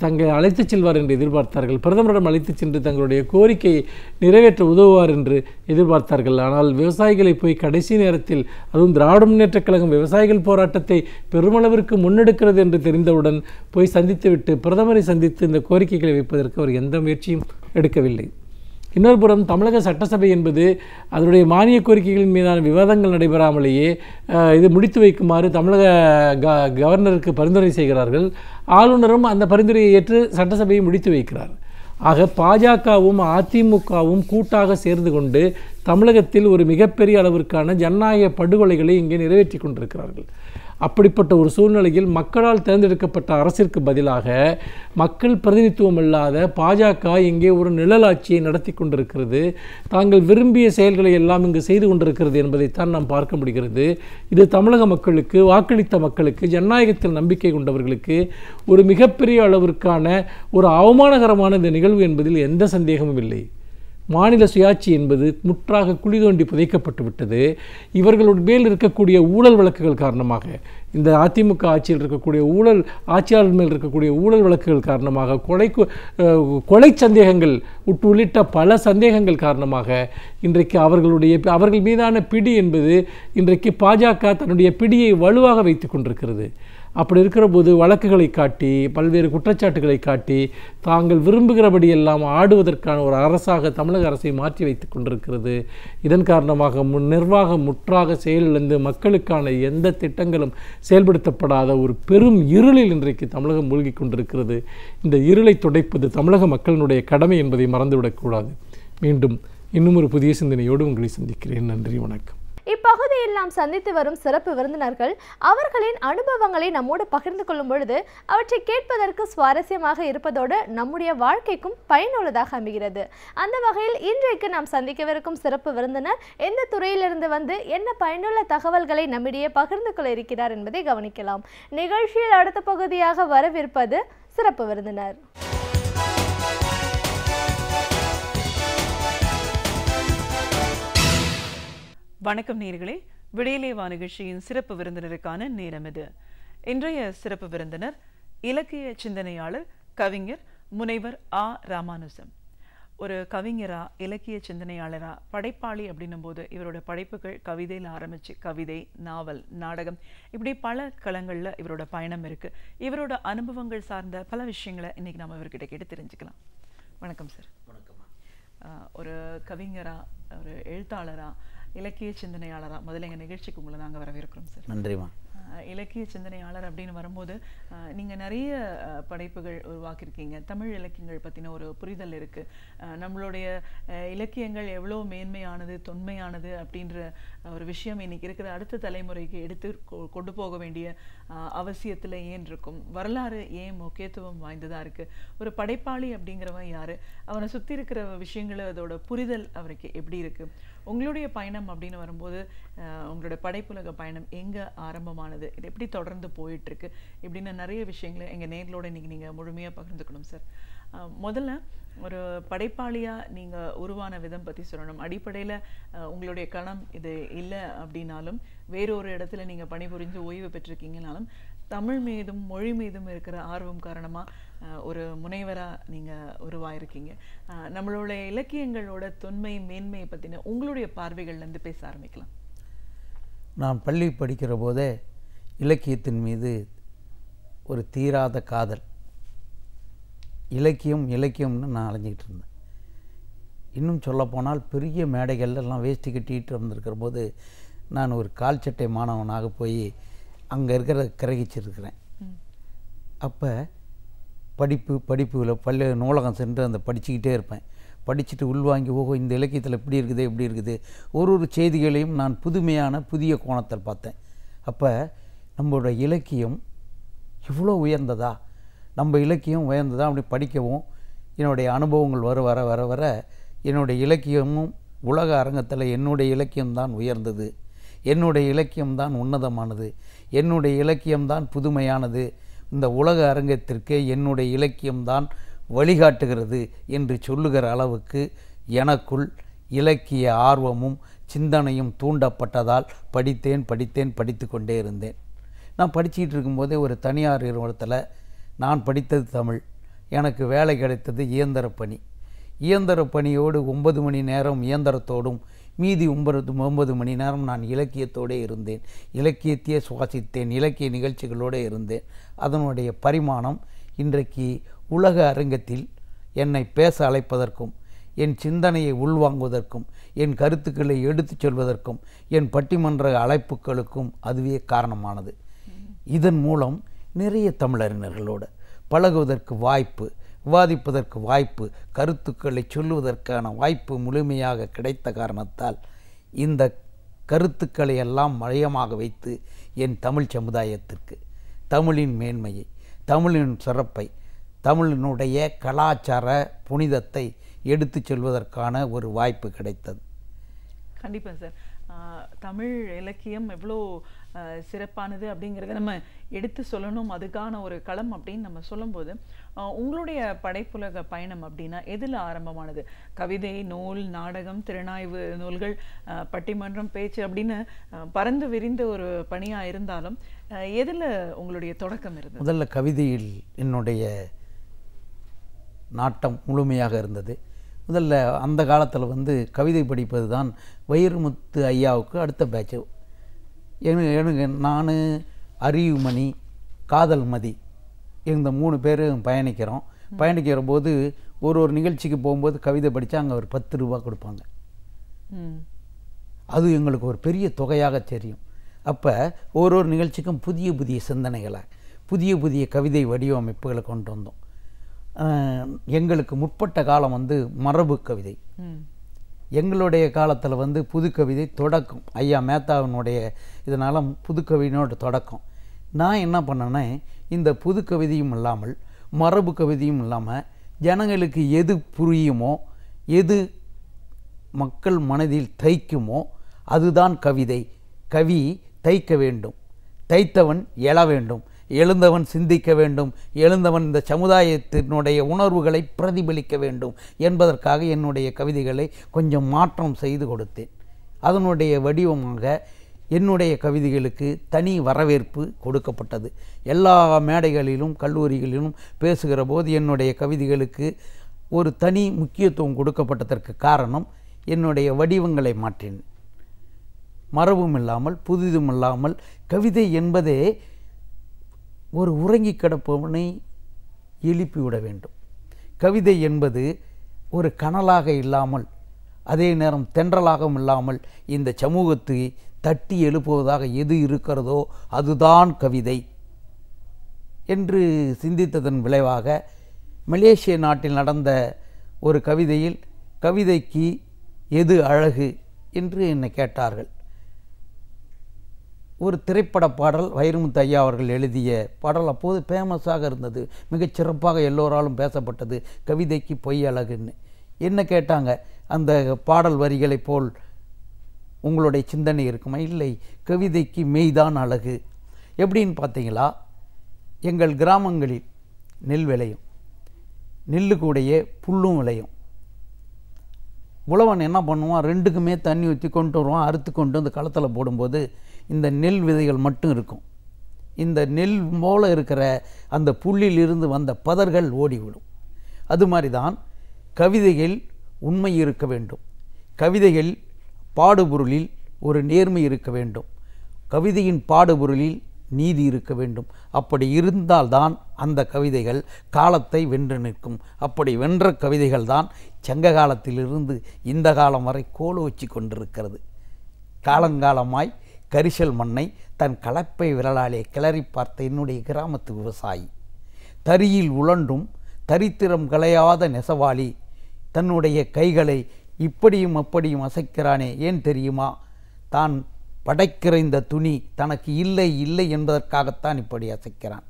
தங்களை அழைத்துச் செல்வார் என்று எதிர்பார்த்தார்கள். பிரதமரிடம் அழைத்துச் சென்று தங்களுடைய கோரிக்கையை நிறைவேற்ற உதவுவார் என்று எதிர்பார்த்தார்கள். ஆனால் விவசாயிகளை போய் கடைசி நேரத்தில், அதுவும் திராவிட முன்னேற்றக் கழகம் விவசாயிகள் போராட்டத்தை பெருமளவிற்கு முன்னெடுக்கிறது என்று தெரிந்தவுடன் போய் சந்தித்துவிட்டு பிரதமரை சந்தித்து இந்த கோரிக்கைகளை வைப்பதற்கு அவர் எந்த முயற்சியும் எடுக்கவில்லை. இன்னொரு புறம் தமிழக சட்டசபை என்பது அதனுடைய மானிய கோரிக்கைகளின் மீதான விவாதங்கள் நடைபெறாமலேயே இது முடித்து வைக்குமாறு தமிழக கவர்னருக்கு பரிந்துரை செய்கிறார்கள். ஆளுநரும் அந்த பரிந்துரையை ஏற்று சட்டசபையை முடித்து வைக்கிறார். ஆக பாஜகவும் அதிமுகவும் கூட்டாக சேர்ந்து கொண்டு தமிழகத்தில் ஒரு மிகப்பெரிய அளவிற்கான ஜனநாயக படுகொலைகளை இங்கே நிறைவேற்றி கொண்டிருக்கிறார்கள். அப்படிப்பட்ட ஒரு சூழ்நிலையில் மக்களால் தேர்ந்தெடுக்கப்பட்ட அரசிற்கு பதிலாக மக்கள் பிரதிநிதித்துவம் இல்லாத பாஜக இங்கே ஒரு நிழலாட்சியை நடத்தி கொண்டிருக்கிறது. தாங்கள் விரும்பிய செயல்களை எல்லாம் இங்கு செய்து கொண்டிருக்கிறது என்பதைத்தான் நாம் பார்க்க முடிகிறது. இது தமிழக மக்களுக்கு, வாக்களித்த மக்களுக்கு, ஜனநாயகத்தில் நம்பிக்கை கொண்டவர்களுக்கு ஒரு மிகப்பெரிய அளவிற்கான ஒரு அவமானகரமான இந்த நிகழ்வு என்பதில் எந்த சந்தேகமும் இல்லை. மாநில சுயாட்சி என்பது முற்றாக குழி தோண்டி புதைக்கப்பட்டு விட்டது. இவர்களுடைய மேல் இருக்கக்கூடிய ஊழல் வழக்குகள் காரணமாக, இந்த அதிமுக ஆட்சியில் இருக்கக்கூடிய ஆட்சியாளர் மேல் இருக்கக்கூடிய ஊழல் வழக்குகள் காரணமாக, கொலை சந்தேகங்கள் உள்ளிட்ட பல சந்தேகங்கள் காரணமாக இன்றைக்கு அவர்கள் மீதான பிடி என்பது இன்றைக்கு பாஜக தன்னுடைய பிடியை வலுவாக வைத்து கொண்டிருக்கிறது. அப்படி இருக்கிற போது வழக்குகளை காட்டி, பல்வேறு குற்றச்சாட்டுகளை காட்டி, தாங்கள் விரும்புகிறபடியெல்லாம் ஆடுவதற்கான ஒரு அரசாக தமிழக அரசை மாற்றி வைத்து கொண்டிருக்கிறது. இதன் காரணமாக நிர்வாகம் முற்றாக செயலிழந்து மக்களுக்கான எந்த திட்டங்களும் செயல்படுத்தப்படாத ஒரு பெரும் இருளில் இன்றைக்கு தமிழகம் மூழ்கி கொண்டிருக்கிறது. இந்த இருளை துடைப்பது தமிழக மக்களினுடைய கடமை என்பதை மறந்துவிடக்கூடாது. மீண்டும் இன்னும் ஒரு புதிய சிந்தனையோடு உங்களை சந்திக்கிறேன். நன்றி, வணக்கம். இப்பகுதியில் நாம் சந்தித்து வரும் சிறப்பு விருந்தினர்கள் அவர்களின் அனுபவங்களை நம்மோடு பகிர்ந்து கொள்ளும் பொழுது அவற்றை கேட்பதற்கு சுவாரஸ்யமாக இருப்பதோடு நம்முடைய வாழ்க்கைக்கும் பயனுள்ளதாக அமைகிறது. அந்த வகையில் இன்றைக்கு நாம் சந்திக்கவிருக்கும் சிறப்பு விருந்தினர் எந்த துறையிலிருந்து என்ன பயனுள்ள தகவல்களை நம்மிடையே பகிர்ந்து கொள்ள இருக்கிறார் என்பதை கவனிக்கலாம். நிகழ்ச்சியில் அடுத்த பகுதியாக வரவிருப்பது சிறப்பு விருந்தினர். வணக்கம் நேயர்களே, விடியலே வா நிகழ்ச்சியின் சிறப்பு விருந்தினருக்கான நேரம் இது. இன்றைய சிறப்பு விருந்தினர் இலக்கிய சிந்தனையாளர் கவிஞர் முனைவர் ஆ. ராமானுஜம். ஒரு கவிஞரா, இலக்கிய சிந்தனையாளரா, படைப்பாளி அப்படின்னும் போது இவரோட படைப்புகள் கவிதையில் ஆரம்பிச்சு கவிதை, நாவல், நாடகம், இப்படி பல களங்களில் இவரோட பயணம் இருக்கு. இவரோட அனுபவங்கள் சார்ந்த பல விஷயங்களை இன்னைக்கு நம்ம இவர்கிட்ட கேட்டு தெரிஞ்சுக்கலாம். வணக்கம் சார். வணக்கம். ஒரு கவிஞரா, ஒரு எழுத்தாளரா, இலக்கிய சிந்தனையாளரா முதல்ல எங்கள் நிகழ்ச்சிக்கு உங்களை நாங்கள் வரவேற்கிறோம் சார். நன்றிமா. இலக்கிய சிந்தனையாளர் அப்படின்னு வரும்போது நீங்கள் நிறைய படைப்புகள் உருவாக்கியிருக்கீங்க. தமிழ் இலக்கியங்கள் பற்றின ஒரு புரிதல் இருக்குது. நம்மளுடைய இலக்கியங்கள் எவ்வளோ மேன்மையானது, தொன்மையானது அப்படின்ற ஒரு விஷயம் இன்னைக்கு இருக்கிற அடுத்த தலைமுறைக்கு எடுத்து கொண்டு போக வேண்டிய அவசியத்தில் ஏன் இருக்கும், வரலாறு ஏன் முக்கியத்துவம் வாய்ந்ததாக இருக்குது, ஒரு படைப்பாளி அப்படிங்கிறவன் யார், அவனை சுற்றி இருக்கிற விஷயங்களை அதோட புரிதல் அவருக்கு எப்படி இருக்குது, உங்களுடைய பயணம் அப்படின்னு வரும்போது உங்களோட படைப்புலக பயணம் எங்கே ஆரம்பமானது, இது எப்படி தொடர்ந்து போயிட்டுருக்கு, இப்படின்னு நிறைய விஷயங்களை எங்கள் நேர்களோட இன்றைக்கி நீங்கள் முழுமையாக பகிர்ந்துக்கணும் சார். முதல்ல ஒரு படைப்பாளியாக நீங்கள் உருவான விதம் பற்றி சொல்லணும். அடிப்படையில் உங்களுடைய களம் இது இல்லை அப்படின்னாலும், வேறொரு இடத்துல நீங்கள் பணிபுரிஞ்சு ஓய்வு பெற்றிருக்கீங்கனாலும், தமிழ் மீதும் மொழி மீதும் இருக்கிற ஆர்வம் காரணமாக ஒரு முனைவராக நீங்கள் உருவாயிருக்கீங்க. நம்மளோட இலக்கியங்களோட தொன்மை, மேன்மையை பற்றின உங்களுடைய பார்வைகள்லேருந்து பேச ஆரம்பிக்கலாம். நான் பள்ளி படிக்கிற போதே இலக்கியத்தின் மீது ஒரு தீராத காதல், இலக்கியம்னு நான் அலைஞ்சிக்கிட்டு இருந்தேன். இன்னும் சொல்லப்போனால் பெரிய மேடைகள்லாம் வேஷ்டி கட்டிகிட்டு வந்திருக்கிற போது நான் ஒரு கால் சட்டை மாணவனாக போய் அங்கே இருக்கிற கிரகிச்சிருக்கிறேன். அப்போ படிப்பில் நூலகம் சென்று அந்த படிச்சுக்கிட்டே இருப்பேன். படிச்சுட்டு உள்வாங்கி, ஓஹோ இந்த இலக்கியத்தில் இப்படி இருக்குது, ஒரு செய்திகளையும் நான் புதிய கோணத்தில் பார்த்தேன். அப்போ நம்மளோட இலக்கியம் இவ்வளோ உயர்ந்ததா, நம்ம இலக்கியம் உயர்ந்ததா அப்படி படிக்கவும் என்னுடைய அனுபவங்கள் வர என்னுடைய இலக்கியமும் உலக அரங்கத்தில் என்னுடைய இலக்கியம்தான் உயர்ந்தது, என்னுடைய இலக்கியம்தான் உன்னதமானது, என்னுடைய இலக்கியம்தான் புதுமையானது, இந்த உலக அரங்கத்திற்கு என்னுடைய இலக்கியம்தான் வழிகாட்டுகிறது என்று சொல்லுகிற அளவுக்கு எனக்குள் இலக்கிய ஆர்வமும் சிந்தனையும் தூண்டப்பட்டதால் படித்து கொண்டே இருந்தேன். நான் படிச்சுக்கிட்டு இருக்கும்போதே ஒரு தனியார் நிறுவனத்தில் நான் படித்தது தமிழ், எனக்கு வேலை கிடைத்தது இயந்திர பணி. இயந்திர பணியோடு 9 மணி நேரம் இயந்திரத்தோடும் மீதி 9 மணி நேரம் நான் இலக்கியத்தோடு இருந்தேன். இலக்கியத்தையே சுவாசித்தேன், இலக்கிய நிகழ்ச்சிகளோடு இருந்தேன். அதனுடைய பரிமாணம் இன்றைக்கு உலக அரங்கத்தில் என்னை பேச அழைப்பதற்கும், என் சிந்தனையை உள்வாங்குவதற்கும், என் கருத்துக்களை எடுத்துச் சொல்வதற்கும், என் பட்டிமன்ற அழைப்புகளுக்கும் அதுவே காரணமானது. இதன் மூலம் நிறைய தமிழறிஞர்களோடு பழகுவதற்கு வாய்ப்பு, விவாதிப்பதற்கு வாய்ப்பு, கருத்துக்களை சொல்லுவதற்கான வாய்ப்பு முழுமையாக கிடைத்த காரணத்தால் இந்த கருத்துக்களை எல்லாம் மையமாக வைத்து என் தமிழ் சமுதாயத்திற்கு தமிழின் மேன்மையை, தமிழின் சிறப்பை, தமிழினுடைய கலாச்சார புனிதத்தை எடுத்து சொல்வதற்கான ஒரு வாய்ப்பு கிடைத்தது. கண்டிப்பாக சார். தமிழ் இலக்கியம் எவ்வளோ சிறப்பானது அப்படிங்கிறத நம்ம எடுத்து சொல்லணும், அதுக்கான ஒரு களம் அப்படின்னு நம்ம சொல்லும்போது, உங்களுடைய படைப்புலக பயணம் அப்படின்னா எதில் ஆரம்பமானது? கவிதை, நூல், நாடகம், திறனாய்வு நூல்கள், பட்டிமன்றம், பேச்சு அப்படின்னு பறந்து விரிந்த ஒரு பணியாக இருந்தாலும் எதில் உங்களுடைய தொடக்கம் இருந்தது? முதல்ல கவிதையில் என்னுடைய நாட்டம் முழுமையாக இருந்தது. முதல்ல அந்த காலத்தில் கவிதை படிப்பது தான் வைரமுத்து ஐயாவுக்கு அடுத்த பேட்சு. எனக்கு நான், அறிவுமணி, காதல்மதி இந்த 3 பேரும் பயணிக்கிற போது ஒரு நிகழ்ச்சிக்கு போகும்போது கவிதை படித்தா அங்கே ஒரு 10 ரூபா கொடுப்பாங்க. அது எங்களுக்கு ஒரு பெரிய தொகையாக தெரியும். அப்போ ஒரு நிகழ்ச்சிக்கும் புதிய சிந்தனைகளை, புதிய கவிதை வடிவமைப்புகளை கொண்டு வந்தோம். எங்களுக்கு முற்பட்ட காலம் மரபு கவிதை. எங்களுடைய காலத்தில் புதுக்கவிதை தொடக்கம், ஐயா மேத்தாவினுடைய இதனால் புதுக்கவிதையோட தொடக்கம். நான் என்ன பண்ணேன்னா, இந்த புதுக்கவிதையும் இல்லாமல் மரபு கவிதையும் இல்லாமல் ஜனங்களுக்கு எது புரியுமோ, எது மக்கள் மனதில் தைக்குமோ அதுதான் கவிதை. கவி தைக்க வேண்டும், தைத்தவன் எழ வேண்டும் எழுந்தவன் சிந்திக்க வேண்டும், எழுந்தவன் இந்த சமுதாயத்தினுடைய உணர்வுகளை பிரதிபலிக்க வேண்டும் என்பதற்காக என்னுடைய கவிதைகளை கொஞ்சம் மாற்றம் செய்து கொடுத்தேன். அதனுடைய வடிவமாக என்னுடைய கவிதைகளுக்கு தனி வரவேற்பு கொடுக்கப்பட்டது. எல்லா மேடைகளிலும் கல்லூரிகளிலும் பேசுகிற போது என்னுடைய கவிதைகளுக்கு ஒரு தனி முக்கியத்துவம் கொடுக்கப்பட்டதற்கு காரணம் என்னுடைய வடிவங்களை மாற்றினேன். மரபும் இல்லாமல் புதிதும் இல்லாமல் கவிதை என்பதே ஒரு உறங்கி கிடப்பவனை எழுப்பிவிட வேண்டும். கவிதை என்பது ஒரு கனலாக இல்லாமல் அதே நேரம் தென்றலாகவும் இல்லாமல் இந்த சமூகத்தை தட்டி எழுப்புவதாக எது இருக்கிறதோ அதுதான் கவிதை என்று சிந்தித்ததன் விளைவாக மலேசிய நாட்டில் நடந்த ஒரு கவிதையில் கவிதைக்கு எது அழகு என்று என்னை கேட்டார்கள். ஒரு திரைப்பட பாடல் வைரமுத்து ஐயா அவர்கள் எழுதிய பாடல் அப்போது ஃபேமஸாக இருந்தது, மிகச்சிறப்பாக எல்லோராலும் பேசப்பட்டது. கவிதைக்கு பொய் அழகுன்னு என்ன கேட்டாங்க. அந்த பாடல் வரிகளைப் போல் உங்களுடைய சிந்தனை இருக்குமா? இல்லை, கவிதைக்கு மெய்தான் அழகு. எப்படின்னு பார்த்தீங்களா, எங்கள் கிராமங்களில் நெல் விளையும், நெல்லுக்குடைய புல்லும் விளையும். உழவன் என்ன பண்ணுவான், ரெண்டுக்குமே தண்ணி ஊற்றி கொண்டு வருவான், அறுத்து கொண்டு வந்து களத்தில் போடும்போது இந்த நெல் விதைகள் மட்டும் இருக்கும். இந்த நெல் போல இருக்கிற அந்த புல்லிலிருந்து வந்த பதர்கள் ஓடிவிடும். அது மாதிரி தான் கவிதைகள் உண்மை இருக்க வேண்டும். கவிதைகள் பாடுபொருளில் ஒரு நேர்மை இருக்க வேண்டும். கவிதையின் பாடுபொருளில் நீதி இருக்க வேண்டும். அப்படி இருந்தால்தான் அந்த கவிதைகள் காலத்தை வென்று நிற்கும். அப்படி வென்ற கவிதைகள் தான் சங்க காலத்திலிருந்து இந்த காலம் வரை கோலோச்சி கொண்டிருக்கிறது. காலங்காலமாய் கரிசல் மண்ணை தன் கலப்பை விரலாலே கிளறி பார்த்த என்னுடைய கிராமத்து விவசாயி, தரியில் உழண்டும் தரித்திரம் களையாத நெசவாளி தன்னுடைய கைகளை இப்படியும் அப்படியும் அசைக்கிறானே, ஏன் தெரியுமா? தான் படைக்கிற இந்த துணி தனக்கு இல்லை இல்லை என்பதற்காகத்தான் இப்படி அசைக்கிறான்.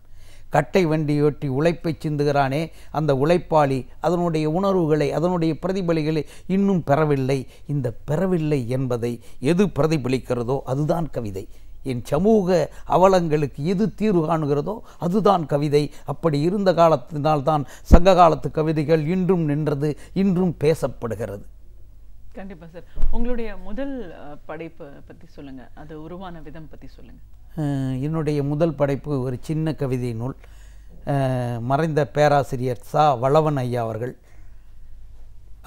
கட்டை வண்டியோட்டி உழைப்பை சிந்துகிறானே, அந்த உழைப்பாளி அதனுடைய உணர்வுகளை அதனுடைய பிரதிபலிகளை இன்னும் பெறவில்லை. இந்த பெறவில்லை என்பதை எது பிரதிபலிக்கிறதோ அதுதான் கவிதை. என் சமூக அவலங்களுக்கு எது தீர்வு காணுகிறதோ அதுதான் கவிதை. அப்படி இருந்த காலத்தினால்தான் சங்க காலத்து கவிதைகள் இன்றும் நின்றது, இன்றும் பேசப்படுகிறது. கண்டிப்பா சார். உங்களுடைய முதல் படைப்பு பற்றி சொல்லுங்க, அது உருவான விதம் பற்றி சொல்லுங்க. என்னுடைய முதல் படைப்பு ஒரு சின்ன கவிதை நூல். மறைந்த பேராசிரியர் சா வளவன் ஐயா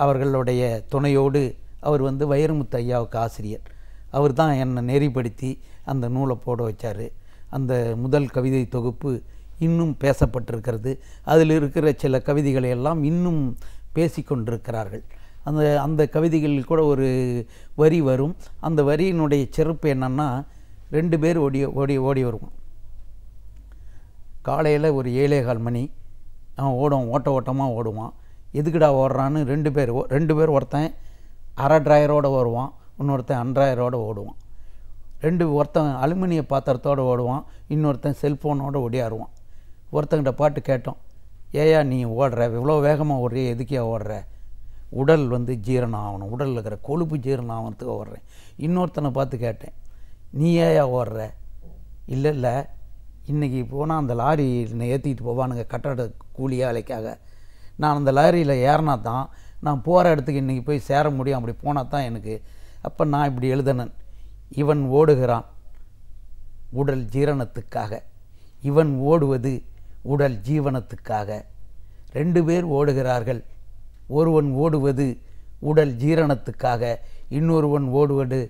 அவர்களுடைய துணையோடு, அவர் வைரமுத்து ஐயாவுக்கு ஆசிரியர், அவர் தான் என்னை நெறிப்படுத்தி அந்த நூலை போட வச்சார். அந்த முதல் கவிதை தொகுப்பு இன்னும் பேசப்பட்டிருக்கிறது. அதில் இருக்கிற சில கவிதைகளை எல்லாம் இன்னும் பேசிக்கொண்டிருக்கிறார்கள். அந்த கவிதைகளில் கூட ஒரு வரி வரும். அந்த வரியினுடைய சிறப்பு என்னன்னா, 2 பேர் ஓடி வருவான். காலையில் ஒரு 7:15 மணி அவன் ஓட்டமாக ஓடுவான். எதுக்குடா ஓடுறான்னு 2 பேர் ஒருத்தன் அரை டிராயரோடு வருவான், இன்னொருத்தன் அன்றாயரோடு ஓடுவான். ஒருத்தன் அலுமினிய பாத்திரத்தோடு ஓடுவான், இன்னொருத்தன் செல்ஃபோனோடு ஓடியாருவான். ஒருத்தங்கிட்ட பாட்டு கேட்டோம், ஏயா நீ ஓடுற, இவ்வளோ வேகமாக ஓடுற, எதுக்கியா ஓடுற? உடல் ஜீரணம் ஆகணும், உடலில் இருக்கிற கொழுப்பு ஜீரணம் ஆகிறதுக்கு ஓடுறேன். இன்னொருத்தனை பார்த்து கேட்டேன், நீ ஏயா ஓடுற? இல்லை இன்றைக்கி போனால் அந்த லாரி என்னை ஏற்றிக்கிட்டு போவானுங்க கட்டட கூலி வேலைக்காக. நான் அந்த லாரியில் ஏறினா தான் நான் போகிற இடத்துக்கு இன்றைக்கி போய் சேர முடியும், அப்படி போனால் தான் எனக்கு. அப்போ நான் இப்படி எழுதினேன், இவன் ஓடுகிறான் உடல் ஜீரணத்துக்காக, இவன் ஓடுவது உடல் ஜீவனத்துக்காக. 2 பேர் ஓடுகிறார்கள், ஒருவன் ஓடுவது உடல் ஜீரணத்துக்காக, இன்னொருவன் ஓடுவது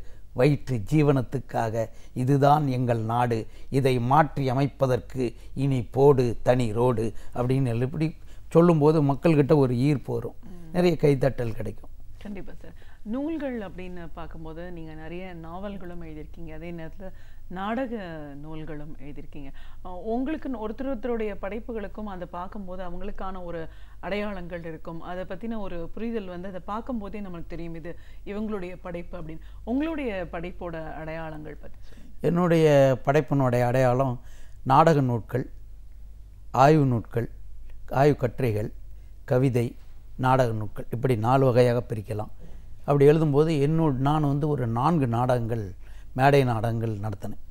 வயிற்று ஜீவனத்துக்காக. இதுதான் எங்கள் நாடு, இதை மாற்றி அமைப்பதற்கு இனி போடு தனி ரோடு அப்படின்னு இப்படி சொல்லும்போது மக்கள்கிட்ட ஒரு ஈர்ப்பு வரும், நிறைய கைத்தட்டல் கிடைக்கும். கண்டிப்பாக சார். நூல்கள் அப்படின்னு பார்க்கும்போது நீங்கள் நிறைய நாவல்களும் எழுதியிருக்கீங்க, அதே நேரத்தில் நாடக நூல்களும் எழுதியிருக்கீங்க. உங்களுக்கு ஒருத்தருடைய படைப்புகளுக்கும் அதை பார்க்கும்போது அவங்களுக்கான ஒரு அடையாளங்கள் இருக்கும், அதை பற்றின ஒரு புரிதல் அதை பார்க்கும்போதே நம்மளுக்கு தெரியும் இது இவங்களுடைய படைப்பு அப்படின்னு. உங்களுடைய படைப்போட அடையாளங்கள் பற்றி சொல்லுங்கள். என்னுடைய படைப்பினுடைய அடையாளம் நாடக நூல்கள், ஆய்வு நூல்கள், ஆய்வு கட்டுரைகள், கவிதை, நாடக நூல்கள், இப்படி 4 வகையாக பிரிக்கலாம். அப்படி எழுதும்போது நான் ஒரு 4 நாடகங்கள், மேடை நாடகங்கள் நடத்தினேன்.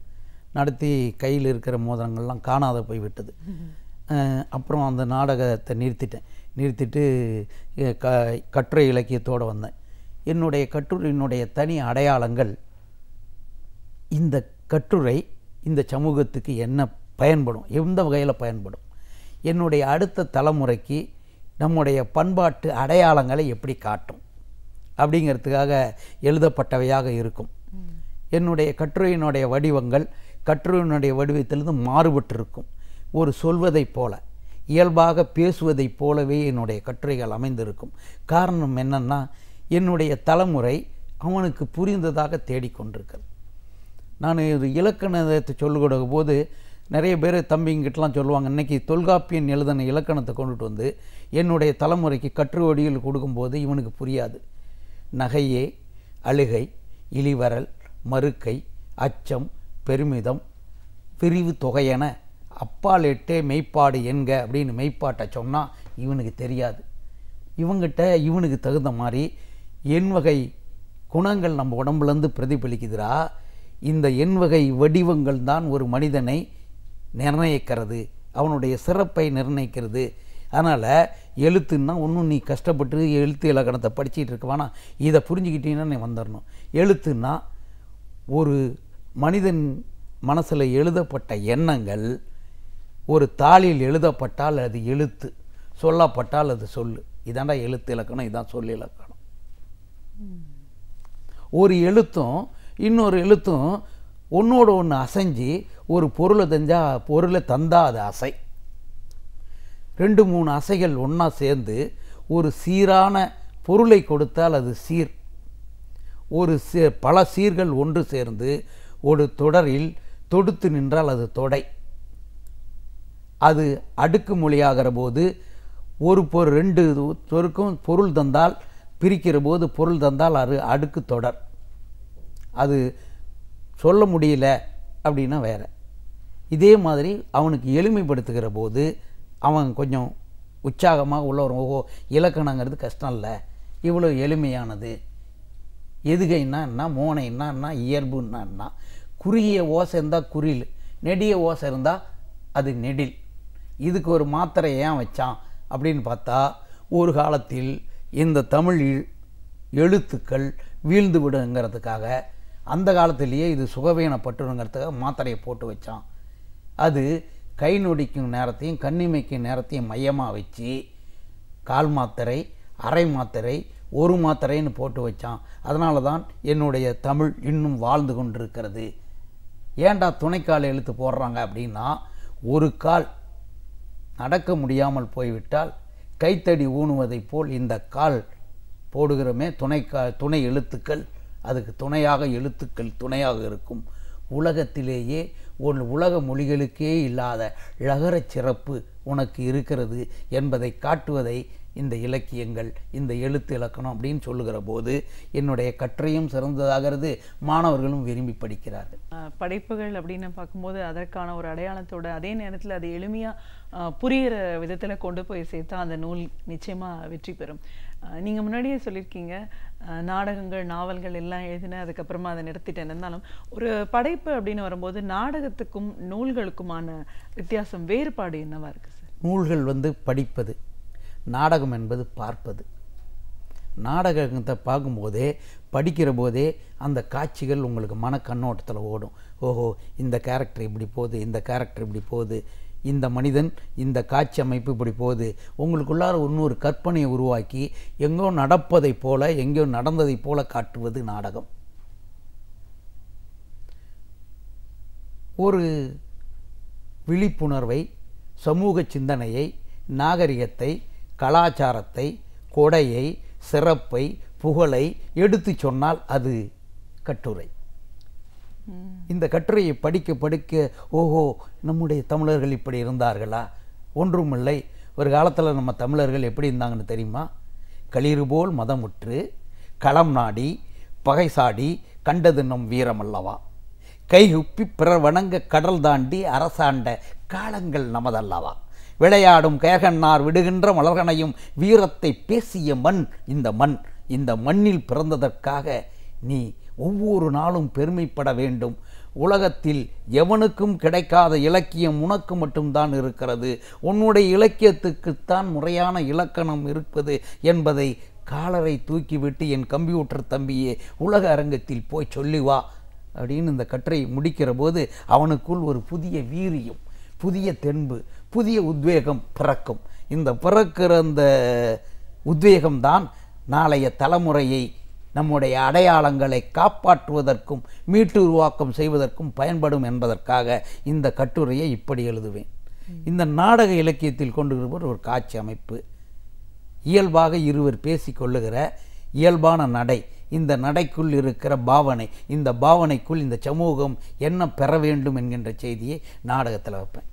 நடத்தி கையில் இருக்கிற மோதிரங்கள்லாம் காணாத போய்விட்டது. அப்புறம் அந்த நாடகத்தை நிறுத்திட்டு கட்டுரை இலக்கியத்தோடு வந்தேன். என்னுடைய கட்டுரையினுடைய தனி அடையாளங்கள், இந்த கட்டுரை இந்த சமூகத்துக்கு என்ன பயன்படும், எந்த வகையில் பயன்படும், என்னுடைய அடுத்த தலைமுறைக்கு நம்முடைய பண்பாட்டு அடையாளங்களை எப்படி காட்டும் அப்படிங்கிறதுக்காக எழுதப்பட்டவையாக இருக்கும். என்னுடைய கட்டுரையினுடைய வடிவங்கள் கட்டுரையினுடைய வடிவத்திலிருந்து மாறுபட்டிருக்கும். ஒரு சொல்வதைப் போல, இயல்பாக பேசுவதைப் போலவே என்னுடைய கட்டுரைகள் அமைந்திருக்கும். காரணம் என்னன்னா, என்னுடைய தலைமுறை அவனுக்கு புரிந்ததாக தேடிக்கொண்டிருக்கிறது. நான் ஒரு இலக்கணத்தை சொல்லிக் போது நிறைய பேர் தம்பிங்கிட்டலாம் சொல்லுவாங்க, இன்றைக்கி தொல்காப்பியன் எழுதின இலக்கணத்தை கொண்டுட்டு வந்து என்னுடைய தலைமுறைக்கு கற்று வடிவில் கொடுக்கும்போது இவனுக்கு புரியாது. நகையே, அழுகை, இழிவரல், மறுக்கை, அச்சம், பெருமிதம், பிரிவு தொகையென அப்பால் எட்டே மெய்ப்பாடு என்க அப்படின்னு மெய்ப்பாட்டை சொன்னால் இவனுக்கு தெரியாது. இவனுக்கு தகுந்த மாதிரி எண்வகை குணங்கள் நம்ம உடம்புலேருந்து பிரதிபலிக்குதுரா. இந்த எண்வகை வடிவங்கள் தான் ஒரு மனிதனை நிர்ணயிக்கிறது, அவனுடைய சிறப்பை நிர்ணயிக்கிறது. அதனால் எழுத்துன்னா ஒன்றும் நீ கஷ்டப்பட்டு எழுத்து இலக்கணத்தை படிச்சுட்டு இருக்கவானா, இதை புரிஞ்சுக்கிட்டீங்கன்னா நீ வந்துடணும். எழுத்துன்னா ஒரு மனிதன் மனசில் எழுதப்பட்ட எண்ணங்கள் ஒரு தாளில் எழுதப்பட்டால் அது எழுத்து, சொல்லப்பட்டால் அது சொல்லு. இதாண்டா எழுத்து இலக்கணம், இதான் சொல் இலக்கணம். ஒரு எழுத்தும் இன்னொரு எழுத்தும் ஒன்றோடு ஒன்று அசைஞ்சு ஒரு பொருளை தந்தா அது அசை. 2-3 அசைகள் ஒன்றா சேர்ந்து ஒரு சீரான பொருளை கொடுத்தால் அது சீர். பல சீர்கள் ஒன்று சேர்ந்து ஒரு தொடரில் தொடுத்து நின்றால் அது தொடை. அது அடுக்கு மொழியாகிற போது ஒரு 2 சொற்கும் பொருள் தந்தால், பிரிக்கிற போது பொருள் தந்தால் அது அடுக்கு தொடர். அது சொல்ல முடியல அப்படின்னா வேற. இதே மாதிரி அவனுக்கு எளிமைப்படுத்துகிற போது அவன் கொஞ்சம் உற்சாகமாக உள்ள வரும். ஓஹோ, இலக்கணங்கிறது கஷ்டம் இல்லை, இவ்வளோ எளிமையானது. எதுகைன்னா என்ன, மோனைன்னா என்ன, இயல்புன்னா என்ன. குறுகிய ஓசை இருந்தால் குறில், நெடிய ஓசை இருந்தால் அது நெடில். இதுக்கு ஒரு மாத்திரை ஏன் வச்சான் அப்படின்னு பார்த்தா, ஒரு காலத்தில் இந்த தமிழ் எழுத்துக்கள் வீழ்ந்து விடுங்கிறதுக்காக, அந்த காலத்திலேயே இது சுகவீனப்பட்டுங்கிறதுக்காக மாத்திரையை போட்டு வச்சான். அது கை நொடிக்கும் நேரத்தையும் கண்ணிமைக்கும் நேரத்தையும் மையமாக வச்சு கால் மாத்திரை, அரை மாத்திரை, ஒரு மாத்திரைன்னு போட்டு வச்சான். அதனால தான் என்னுடைய தமிழ் இன்னும் வாழ்ந்து கொண்டிருக்கிறது. ஏண்டா துணைக்கால் எழுத்து போடுறாங்க அப்படின்னா, ஒரு கால் நடக்க முடியாமல் போய்விட்டால் கைத்தடி ஊனுவதைப் போல் இந்த கால் போடுகிறோமே துணை எழுத்துக்கள், அதுக்கு துணையாக எழுத்துக்கள் துணையாக இருக்கும். உலகத்திலேயே உலக மொழிகளுக்கே இல்லாத ழகரச் சிறப்பு உனக்கு இருக்கிறது என்பதை காட்டுவதை இந்த இலக்கியங்கள், இந்த எழுத்து இலக்கணம் அப்படின்னு சொல்லுகிற போது என்னுடைய கட்டுரையும் சிறந்ததாகிறது, மாணவர்களும் விரும்பி படிக்கிறார்கள். படைப்புகள் அப்படின்னு பார்க்கும்போது அதற்கான ஒரு அடையாளத்தோட, அதே நேரத்தில் அது எளிமையாக புரிகிற விதத்தில் கொண்டு போய் சேர்த்தா அந்த நூல் நிச்சயமாக வெற்றி பெறும். நீங்கள் முன்னாடியே சொல்லியிருக்கீங்க, நாடகங்கள், நாவல்கள் எல்லாம் எழுதினேன், அதுக்கப்புறமா அதை நிறுத்திட்டேன். இருந்தாலும் ஒரு படைப்பு அப்படின்னு வரும்போது நாடகத்துக்கும் நூல்களுக்குமான வித்தியாசம், வேறுபாடு என்னவா இருக்குது சார்? நூல்கள் படிப்பது, நாடகம் என்பது பார்ப்பது. நாடகத்தை பார்க்கும்போதே, படிக்கிற போதே அந்த காட்சிகள் உங்களுக்கு மனக்கண்ணோட்டத்தில் ஓடும். ஓஹோ, இந்த கேரக்டர் இப்படி போகுது, இந்த கேரக்டர் இப்படி போகுது, இந்த மனிதன், இந்த காட்சி அமைப்பு இப்படி போகுது. உங்களுக்குள்ளார இன்னொரு கற்பனையை உருவாக்கி எங்கோ நடப்பதைப் போல, எங்கோ நடந்ததைப் போல காட்டுவது நாடகம். ஒரு விழிப்புணர்வை, சமூக சிந்தனையை, நாகரிகத்தை, கலாச்சாரத்தை, கொடையை, சிறப்பை, புகழை எடுத்து சொன்னால் அது கட்டுரை. இந்த கட்டுரையை படிக்க படிக்க ஓஹோ, நம்முடைய தமிழர்கள் இப்படி இருந்தார்களா? ஒன்றுமில்லை. ஒரு காலத்தில் நம்ம தமிழர்கள் எப்படி இருந்தாங்கன்னு தெரியுமா? களிறு போல் மதமுற்று, களம் நாடி, பகை சாடி, கண்டது நம் வீரம் அல்லவா? கைகுப்பி பிறர் வணங்க கடல் தாண்டி அரசாண்ட காலங்கள் நமதல்லவா? விளையாடும் கேகன்னார் விடுகின்ற மலர்கனையும் வீரத்தை பேசிய மண் இந்த மண். இந்த மண்ணில் பிறந்ததற்காக நீ ஒவ்வொரு நாளும் பெருமைப்பட வேண்டும். உலகத்தில் எவனுக்கும் கிடைக்காத இலக்கியம் உனக்கு மட்டும்தான் இருக்கிறது, உன்னுடைய இலக்கியத்துக்குத்தான் முறையான இலக்கணம் இருப்பது என்பதை காலரை தூக்கிவிட்டு என் கம்ப்யூட்டர் தம்பியே உலக அரங்கத்தில் போய் சொல்லி வா அப்படின்னு இந்த கட்டுரை முடிக்கிற போது அவனுக்குள் ஒரு புதிய வீரியம், புதிய தென்பு, புதிய உத்வேகம் பிறக்கும். இந்த பிறக்கிற அந்த உத்வேகம்தான் நாளைய தலைமுறையை நம்முடைய அடையாளங்களை காப்பாற்றுவதற்கும் மீட்டு உருவாக்கம் செய்வதற்கும் பயன்படும் என்பதற்காக இந்த கட்டுரையை இப்படி எழுதுவேன். இந்த நாடக இலக்கியத்தில் கொண்டு வருவது ஒரு காட்சி அமைப்பு, இயல்பாக இருவர் பேசிக்கொள்ளுகிற இயல்பான நடை, இந்த நடைக்குள் இருக்கிற பாவனை, இந்த பாவனைக்குள் இந்த சமூகம் என்ன பெற வேண்டும் என்கின்ற செய்தியை நாடகத்தில் வைப்பேன்.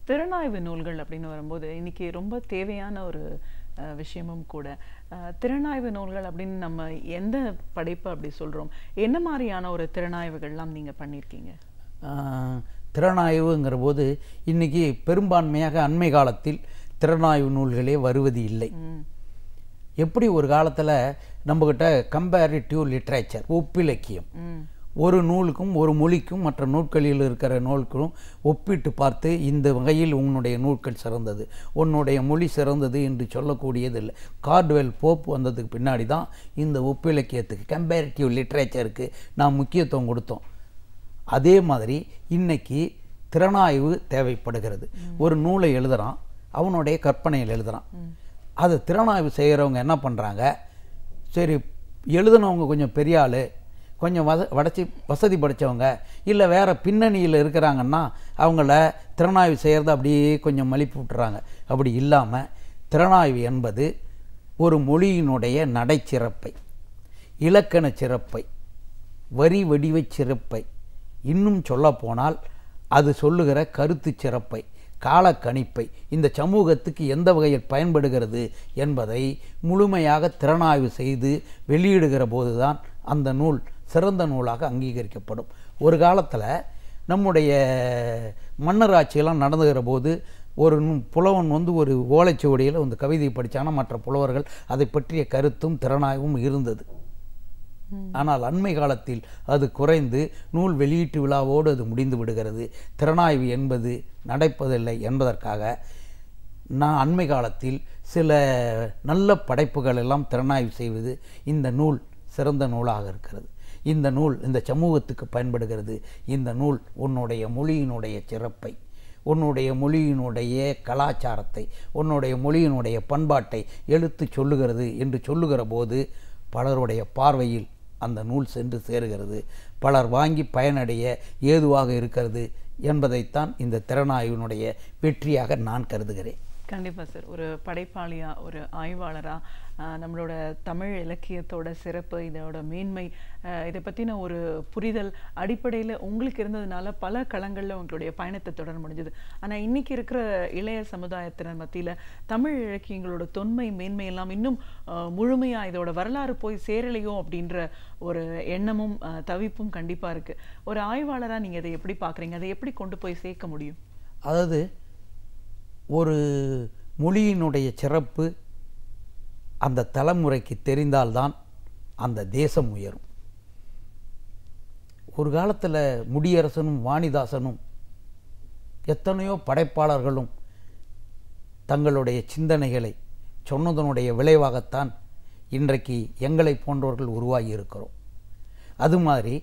திறனாய்வு நூல்கள் அப்படின்னு வரும்போது இன்னைக்கு ரொம்ப தேவையான ஒரு விஷயமும் கூட. திறனாய்வு நூல்கள் அப்படின்னு நம்ம எந்த படைப்பு அப்படி சொல்கிறோம், என்ன மாதிரியான ஒரு திறனாய்வுகள்லாம் நீங்கள் பண்ணியிருக்கீங்க? திறனாய்வுங்கிற போது இன்றைக்கி பெரும்பான்மையாக அண்மை காலத்தில் திறனாய்வு நூல்களே வருவது இல்லை. எப்படி ஒரு காலத்தில் நம்மக்கிட்ட கம்பேரிட்டிவ் லிட்ரேச்சர், ஒப்பிலக்கியம், ஒரு நூலுக்கும் ஒரு மொழிக்கும் மற்ற நூல்களில் இருக்கிற நூல்களும் ஒப்பிட்டு பார்த்து இந்த வகையில் உன்னுடைய நூல்கள் சிறந்தது, உன்னுடைய மொழி சிறந்தது என்று சொல்லக்கூடியது இல்லை. கார்ட்வெல் போப் வந்ததுக்கு பின்னாடி தான் இந்த ஒப்பிலக்கியத்துக்கு, கம்பேரிட்டிவ் லிட்ரேச்சருக்கு நாம் முக்கியத்துவம் கொடுத்தோம். அதே மாதிரி இன்னைக்கு திறனாய்வு தேவைப்படுகிறது. ஒரு நூலை எழுதுகிறான், அவனுடைய கற்பனையில் எழுதுகிறான். அது திறனாய்வு செய்கிறவங்க என்ன பண்ணுறாங்க, சரி எழுதுனவங்க கொஞ்சம் பெரிய ஆள், கொஞ்சம் வசதி படைத்தவங்க, இல்லை வேறு பின்னணியில் இருக்கிறாங்கன்னா அவங்கள திறனாய்வு செய்கிறத அப்படியே கொஞ்சம் மலிப்பு விட்டுறாங்க. அப்படி இல்லாமல் திறனாய்வு என்பது ஒரு மொழியினுடைய நடைச்சிறப்பை, இலக்கண சிறப்பை, வரி வடிவ சிறப்பை, இன்னும் சொல்லப்போனால் அது சொல்லுகிற கருத்து சிறப்பை, காலக்கணிப்பை, இந்த சமூகத்துக்கு எந்த வகையில் பயன்படுகிறது என்பதை முழுமையாக திறனாய்வு செய்து வெளியிடுகிற போதுதான் அந்த நூல் சிறந்த நூலாக அங்கீகரிக்கப்படும். ஒரு காலத்தில் நம்முடைய மன்னராட்சியெல்லாம் நடந்துகிற போது ஒரு புலவன் ஒரு ஓலைச்சுவடியில் அந்த கவிதை படித்தானா மற்ற புலவர்கள் அதை பற்றிய கருத்தும் திறனாய்வும் இருந்தது. ஆனால் அண்மை காலத்தில் அது குறைந்து நூல் வெளியீட்டு விழாவோடு அது முடிந்து விடுகிறது. திறனாய்வு என்பது நடப்பதில்லை என்பதற்காக நான் அண்மை காலத்தில் சில நல்ல படைப்புகள் எல்லாம் திறனாய்வு செய்வது இந்த நூல் சிறந்த நூலாக இருக்கிறது, இந்த நூல் இந்த சமூகத்துக்கு பயன்படுகிறது, இந்த நூல் உன்னுடைய மொழியினுடைய சிறப்பை, உன்னுடைய மொழியினுடைய கலாச்சாரத்தை, உன்னுடைய மொழியினுடைய பண்பாட்டை எடுத்து சொல்லுகிறது என்று சொல்லுகிற போது பலருடைய பார்வையில் அந்த நூல் சென்று சேருகிறது, பலர் வாங்கி பயனடைய ஏதுவாக இருக்கிறது என்பதைத்தான் இந்த திறனாய்வினுடைய வெற்றியாக நான் கருதுகிறேன். கண்டிப்பாக சார், ஒரு படைப்பாளியாக, ஒரு ஆய்வாளராக நம்மளோட தமிழ் இலக்கியத்தோட சிறப்பு, இதோட மேன்மை, இதை பற்றின ஒரு புரிதல் அடிப்படையில் உங்களுக்கு இருந்ததுனால பல களங்களில் உங்களுடைய பயணத்தை தொடர முடிஞ்சது. ஆனால் இன்றைக்கி இருக்கிற இளைய சமுதாயத்தினர் மத்தியில் தமிழ் இலக்கியங்களோட தொன்மை மேன்மை எல்லாம் இன்னும் முழுமையாக இதோட வரலாறு போய் சேரலையோ அப்படின்ற ஒரு எண்ணமும் தவிப்பும் கண்டிப்பாக இருக்குது. ஒரு ஆய்வாளராக நீங்கள் அதை எப்படி பார்க்குறீங்க, அதை எப்படி கொண்டு போய் சேர்க்க முடியும்? அதாவது ஒரு மொழியினுடைய சிறப்பு அந்த தலைமுறைக்கு தெரிந்தால்தான் அந்த தேசம் உயரும். ஒரு காலத்தில் முடியரசனும் வாணிதாசனும் எத்தனையோ படைப்பாளர்களும் தங்களுடைய சிந்தனைகளை சொன்னதனுடைய விளைவாகத்தான் இன்றைக்கு எங்களை போன்றவர்கள் உருவாகி இருக்கிறோம். அது மாதிரி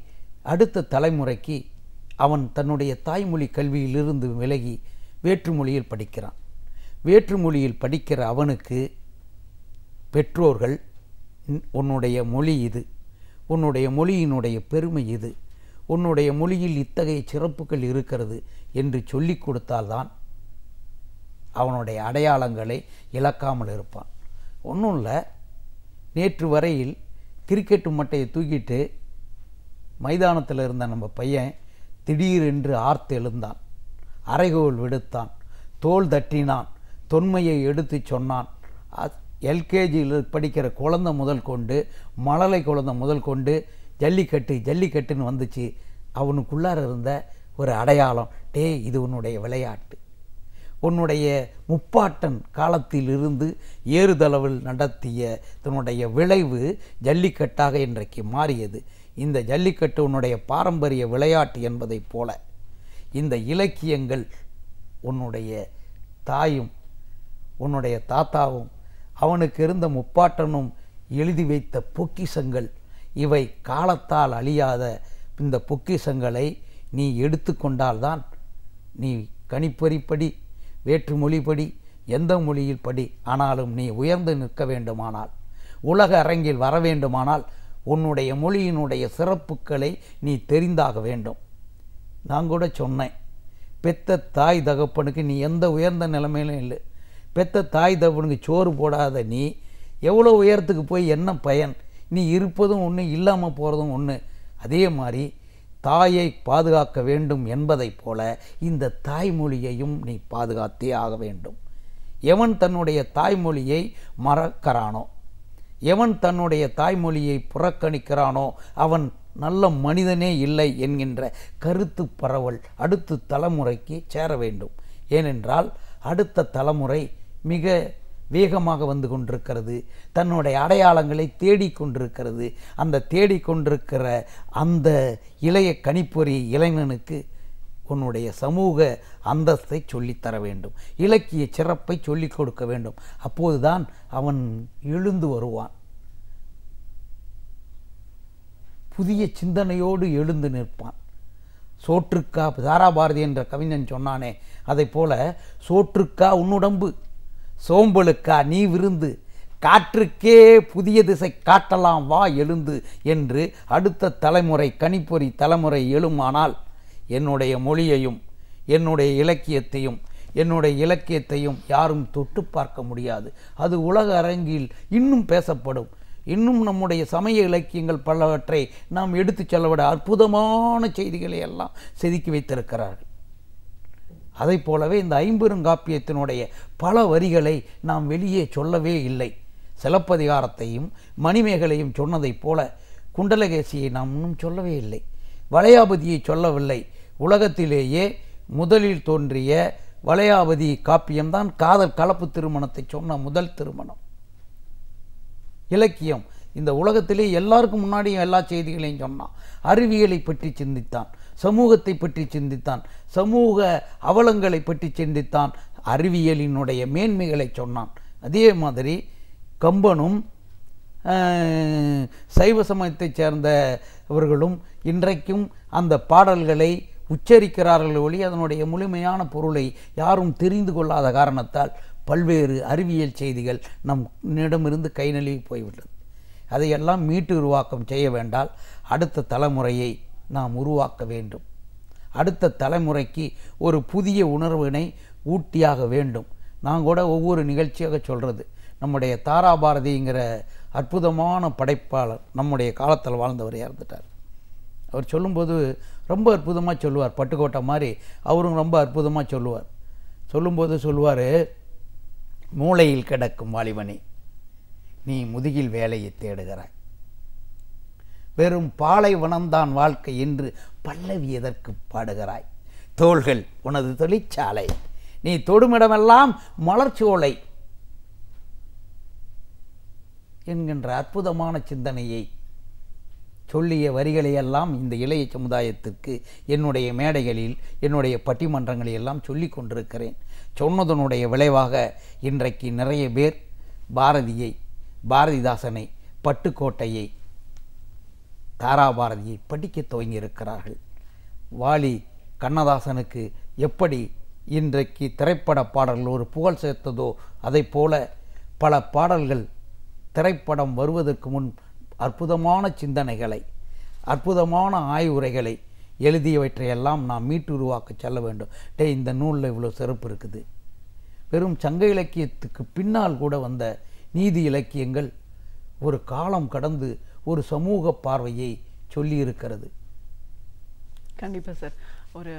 அடுத்த தலைமுறைக்கு அவன் தன்னுடைய தாய்மொழி கல்வியிலிருந்து விலகி வேற்றுமொழியில் படிக்கிறான். வேற்றுமொழியில் படிக்கிற அவனுக்கு பெற்றோர்கள் உன்னுடைய மொழி இது, உன்னுடைய மொழியினுடைய பெருமை இது, உன்னுடைய மொழியில் இத்தகைய சிறப்புகள் இருக்கிறது என்று சொல்லி கொடுத்தால்தான் அவனுடைய அடையாளங்களை இழக்காமல் இருப்பான். ஒன்றும் இல்லை, நேற்று வரையில் கிரிக்கெட்டு மட்டையை தூக்கிட்டு மைதானத்தில் இருந்த நம்ம பையன் திடீரென்று ஆர்த்து எழுந்தான், அறைகோல் விடுத்தான், தோள் தட்டினான், தொன்மையை எடுத்து சொன்னான். எல்கேஜியில் படிக்கிற குழந்தை முதல் கொண்டு, மழலை குழந்தை முதல் கொண்டு ஜல்லிக்கட்டுன்னு வந்துச்சு. அவனுக்குள்ளார இருந்த ஒரு அடையாளம், இது உன்னுடைய விளையாட்டு, உன்னுடைய முப்பாட்டன் காலத்திலிருந்து ஏறுதளவில் நடத்திய தன்னுடைய விளைவு ஜல்லிக்கட்டாக இன்றைக்கு மாறியது. இந்த ஜல்லிக்கட்டு உன்னுடைய பாரம்பரிய விளையாட்டு என்பதைப் போல இந்த இலக்கியங்கள் உன்னுடைய தாயும் உன்னுடைய தாத்தாவும் அவனுக்கு இருந்த முப்பாட்டனும் எழுதி வைத்த பொக்கிஷங்கள். இவை காலத்தால் அழியாத இந்த பொக்கிஷங்களை நீ எடுத்துக்கொண்டால்தான் நீ கணிப்பொறிப்படி வேற்று மொழிப்படி எந்த மொழியில் படி, ஆனாலும் நீ உயர்ந்து நிற்க வேண்டுமானால், உலக அரங்கில் வர வேண்டுமானால் உன்னுடைய மொழியினுடைய சிறப்புகளை நீ தெரிந்தாக வேண்டும். நான் கூட சொன்னேன், பெத்த தாய் தகப்பனுக்கு நீ எந்த உயர்ந்த நிலைமையிலும் இல்லை. பெத்த தாய் தகப்பனுக்கு சோறு போடாத நீ எவ்வளோ உயரத்துக்கு போய் என்ன பயன்? நீ இருப்பதும் ஒன்று, இல்லாமல் போகிறதும் ஒன்று. அதே மாதிரி தாயை பாதுகாக்க வேண்டும் என்பதைப் போல இந்த தாய்மொழியையும் நீ பாதுகாத்தே ஆக வேண்டும். எவன் தன்னுடைய தாய்மொழியை மறக்கிறானோ, எவன் தன்னுடைய தாய்மொழியை புறக்கணிக்கிறானோ அவன் நல்ல மனிதனே இல்லை என்கின்ற கருத்து பரவல் அடுத்த தலைமுறைக்கு சேர வேண்டும். ஏனென்றால் அடுத்த தலைமுறை மிக வேகமாக வந்து கொண்டிருக்கிறது, தன்னுடைய அடையாளங்களை தேடிக்கொண்டிருக்கிறது. அந்த தேடிக்கொண்டிருக்கிற அந்த இளைய கணிப்பொறி இளைஞனுக்கு உன்னுடைய சமூக அந்தஸ்தை சொல்லித்தர வேண்டும், இலக்கிய சிறப்பை சொல்லிக் கொடுக்க வேண்டும். அப்போதுதான் அவன் எழுந்து வருவான், புதிய சிந்தனையோடு எழுந்து நிற்பான். சோற்றுக்கா தாராபாரதி என்ற கவிஞன் சொன்னானே, அதை போல சோற்றுக்கா உன்னுடம்பு, சோம்பலுக்கா நீ விருந்து, காற்றுக்கே புதிய திசை காட்டலாம் வா எழுந்து என்று அடுத்த தலைமுறை கணிப்பொறி தலைமுறை எழுமானால் என்னுடைய மொழியையும் என்னுடைய இலக்கியத்தையும் யாரும் தொட்டு பார்க்க முடியாது. அது உலக அரங்கில் இன்னும் பேசப்படும். இன்னும் நம்முடைய சமய இலக்கியங்கள் பலவற்றை நாம் எடுத்து செல்லவிட அற்புதமான செய்திகளை எல்லாம் செதுக்கி வைத்திருக்கிறார்கள். அதை போலவே இந்த ஐம்பெருங்காப்பியத்தினுடைய பல வரிகளை நாம் வெளியே சொல்லவே இல்லை. சிலப்பதிகாரத்தையும் மணிமேகலையும் சொன்னதைப் போல குண்டலகேசியை நாம் இன்னும் சொல்லவே இல்லை, வளையாபதியை சொல்லவில்லை. உலகத்திலேயே முதலில் தோன்றிய வளையாபதி காப்பியம்தான் காதல் கலப்பு திருமணத்தை சொன்ன முதல் திருமணம். இலக்கியம் இந்த உலகத்திலே எல்லாருக்கும் முன்னாடியும் எல்லா செய்திகளையும் சொன்னான். அறிவியலை பற்றி சிந்தித்தான், சமூகத்தை பற்றி சிந்தித்தான், சமூக அவலங்களை பற்றி சிந்தித்தான், அறிவியலினுடைய மேன்மைகளை சொன்னான். அதே மாதிரி கம்பனும் சைவ சமயத்தைச் சேர்ந்தவர்களும் இன்றைக்கும் அந்த பாடல்களை உச்சரிக்கிறார்கள் ஒளி அதனுடைய முழுமையான பொருளை யாரும் தெரிந்து கொள்ளாத காரணத்தால் பல்வேறு அறிவியல் செய்திகள் நம்மிடமிருந்து கை நழுவி போய்விட்டது. அதையெல்லாம் மீட்டு உருவாக்கம் செய்ய வேண்டால் அடுத்த தலைமுறையை நாம் உருவாக்க வேண்டும். அடுத்த தலைமுறைக்கு ஒரு புதிய உணர்வினை ஊட்டியாக வேண்டும். நான் கூட ஒவ்வொரு நிகழ்ச்சியாக சொல்கிறது, நம்முடைய தாராபாரதிங்கிற அற்புதமான படைப்பாளர் நம்முடைய காலத்தில் வாழ்ந்தவர் இறந்துட்டார். அவர் சொல்லும்போது ரொம்ப அற்புதமாக சொல்லுவார், பட்டுக்கோட்டை மாதிரி அவரும் ரொம்ப அற்புதமாக சொல்லுவார். சொல்லும்போது சொல்லுவார், மூளையில் கிடக்கும் வாலிபனே, நீ முதுகில் வேலையை தேடுகிறாய், வெறும் பாலைவனம்தான் வாழ்க்கை என்று பல்லவி எதற்கு பாடுகிறாய், தோள்கள் உனது தொழிற்சாலை, நீ தொடுமிடமெல்லாம் மலர்ச்சோலை என்கின்ற அற்புதமான சிந்தனையை சொல்லிய வரிகளையெல்லாம் இந்த இளைய சமுதாயத்திற்கு என்னுடைய மேடைகளில் என்னுடைய பட்டிமன்றங்களில் எல்லாம் சொல்லி கொண்டிருக்கிறேன். சொன்னதனுடைய விளைவாக இன்றைக்கு நிறைய பேர் பாரதியை, பாரதிதாசனை, பட்டுக்கோட்டையை, தாராபாரதியை படிக்க துவங்கியிருக்கிறார்கள். வாலி கண்ணதாசனுக்கு எப்படி இன்றைக்கு திரைப்பட பாடல்கள் ஒரு புகழ் சேர்த்ததோ அதை போல பல பாடல்கள் திரைப்படம் வருவதற்கு முன் அற்புதமான சிந்தனைகளை, அற்புதமான ஆய்வுரைகளை எழுதியவற்றையெல்லாம் நாம் மீட்டு உருவாக்க செல்ல வேண்டும். இந்த நூலில் இவ்வளோ சிறப்பு இருக்குது. வெறும் சங்க இலக்கியத்துக்கு பின்னால் கூட வந்த நீதி இலக்கியங்கள் ஒரு காலம் கடந்து ஒரு சமூக பார்வையை சொல்லியிருக்கிறது. கண்டிப்பாக சார், ஒரு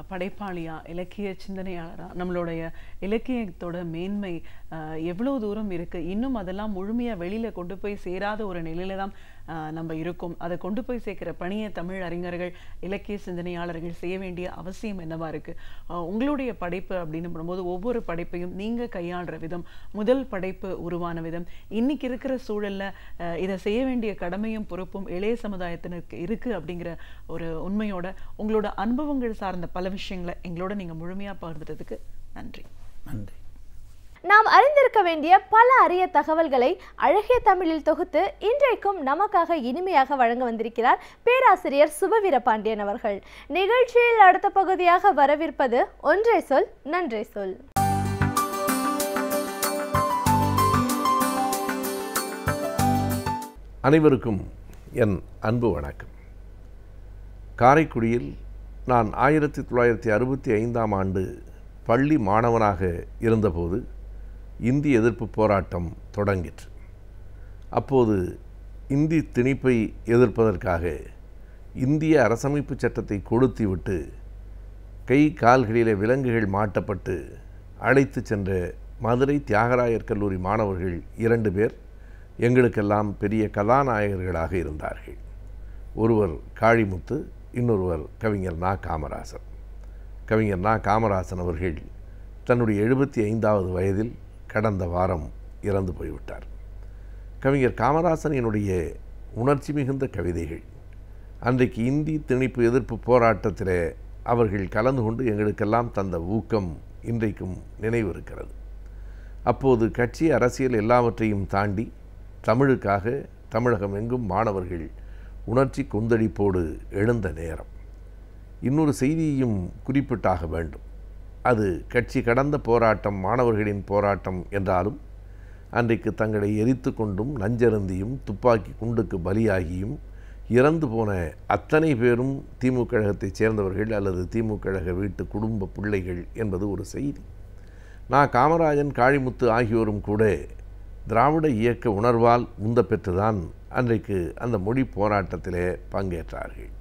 படைப்பாளியா, இலக்கிய சிந்தனையாளரா நம்மளுடைய இலக்கியத்தோட மேன்மை எவ்வளோ தூரம் இருக்குது, இன்னும் அதெல்லாம் முழுமையாக வெளியில் கொண்டு போய் சேராத ஒரு நிலையில தான் நம்ம இருக்கோம். அதை கொண்டு போய் சேர்க்கிற பணியை தமிழ் அறிஞர்கள், இலக்கிய சிந்தனையாளர்கள் செய்ய வேண்டிய அவசியம் என்னவா இருக்கு? உங்களுடைய படைப்பு அப்படின்னு பண்ணும்போது ஒவ்வொரு படைப்பையும் நீங்க கையாளுற விதம், முதல் படைப்பு உருவான விதம், இன்னைக்கு இருக்கிற சூழல்ல இதை செய்ய வேண்டிய கடமையும் பொறுப்பும் இளைய சமுதாயத்தினருக்கு இருக்கு அப்படிங்கிற ஒரு உண்மையோட உங்களோட அனுபவங்கள் சார்ந்த பல விஷயங்களை எங்களோட நீங்க முழுமையா பகிர்ந்ததுக்கு நன்றி. நன்றி. நாம் அறிந்திருக்க வேண்டிய பல அரிய தகவல்களை அழகிய தமிழில் தொகுத்து இன்றைக்கும் நமக்காக இனிமையாக வழங்க வந்திருக்கிறார் பேராசிரியர் சுபவீர பாண்டியன் அவர்கள். நிகழ்ச்சியில் அடுத்த பகுதியாக வரவிருப்பது ஒன்றே சொல் நன்றே சொல். அனைவருக்கும் என் அன்பு வணக்கம். காரைக்குடியில் நான் 1965ஆம் ஆண்டு பள்ளி மாணவனாக இருந்தபோது இந்தி எதிர்ப்பு போராட்டம் தொடங்கிற்று. அப்போது இந்தி திணிப்பை எதிர்ப்பதற்காக இந்திய அரசமைப்பு சட்டத்தை கொளுத்திவிட்டு கை கால்களிலே விலங்குகள் மாட்டப்பட்டு அழைத்து சென்ற மதுரை தியாகராயர் கல்லூரி மாணவர்கள் 2 பேர் எங்களுக்கெல்லாம் பெரிய கதாநாயகர்களாக இருந்தார்கள். ஒருவர் காளிமுத்து, இன்னொருவர் கவிஞர் நா. காமராசன். கவிஞர் நா. காமராசன் அவர்கள் தன்னுடைய 75வது வயதில் கடந்த வாரம் இறந்து போய்விட்டார். கவிஞர் காமராசனினுடைய உணர்ச்சி மிகுந்த கவிதைகள் அன்றைக்கு இந்தி திணிப்பு எதிர்ப்பு போராட்டத்தில் அவர்கள் கலந்து கொண்டு எங்களுக்கெல்லாம் தந்த ஊக்கம் இன்றைக்கும் நினைவு இருக்கிறது. அப்போது கட்சி அரசியல் எல்லாவற்றையும் தாண்டி தமிழுக்காக தமிழகம் எங்கும் மாணவர்கள் உணர்ச்சி கொந்தளிப்போடு எழுந்த நேரம். இன்னொரு செய்தியையும் குறிப்பிட்டாக வேண்டும். அது கட்சி கடந்த போராட்டம், மாணவர்களின் போராட்டம் என்றாலும் அன்றைக்கு தங்களை எரித்து கொண்டும் நஞ்சருந்தியும் துப்பாக்கி குண்டுக்கு பலியாகியும் இறந்து போன அத்தனை பேரும் திமுக கழகத்தைச் சேர்ந்தவர்கள் அல்லது திமுக கழக வீட்டு குடும்ப பிள்ளைகள் என்பது ஒரு செய்தி. நான் காமராஜன், காளிமுத்து ஆகியோரும் கூட திராவிட இயக்க உணர்வால் உந்த பெற்றுதான் அன்றைக்கு அந்த மொழி போராட்டத்திலே பங்கேற்றார்கள்.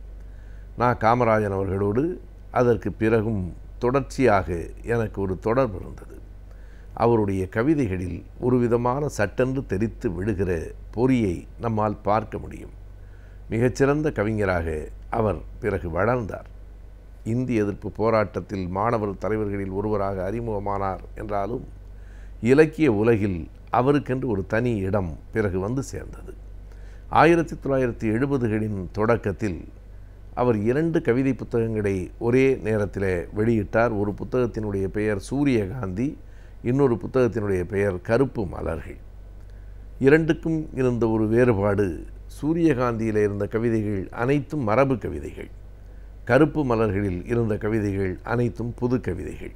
நான் காமராஜன் அவர்களோடு அதற்கு பிறகும் தொடர்ச்சியாக எனக்கு ஒரு தொடர்பு இருந்தது. அவருடைய கவிதைகளில் ஒரு விதமான சட்டென்று தெரித்து விடுகிற பொறியை நம்மால் பார்க்க முடியும். மிகச்சிறந்த கவிஞராக அவர் பிறகு வளர்ந்தார். இந்தி எதிர்ப்பு போராட்டத்தில் மாணவர் தலைவர்களில் ஒருவராக அறிமுகமானார் என்றாலும் இலக்கிய உலகில் அவருக்கென்று ஒரு தனி இடம் பிறகு வந்து சேர்ந்தது. 1970களின் தொடக்கத்தில் அவர் 2 கவிதை புத்தகங்களை ஒரே நேரத்தில் வெளியிட்டார். ஒரு புத்தகத்தினுடைய பெயர் சூரியகாந்தி, இன்னொரு புத்தகத்தினுடைய பெயர் கருப்பு மலர்கள். 2க்கும் இருந்த ஒரு வேறுபாடு, சூரியகாந்தியில் இருந்த கவிதைகள் அனைத்தும் மரபு கவிதைகள், கருப்பு மலர்களில் இருந்த கவிதைகள் அனைத்தும் புது கவிதைகள்.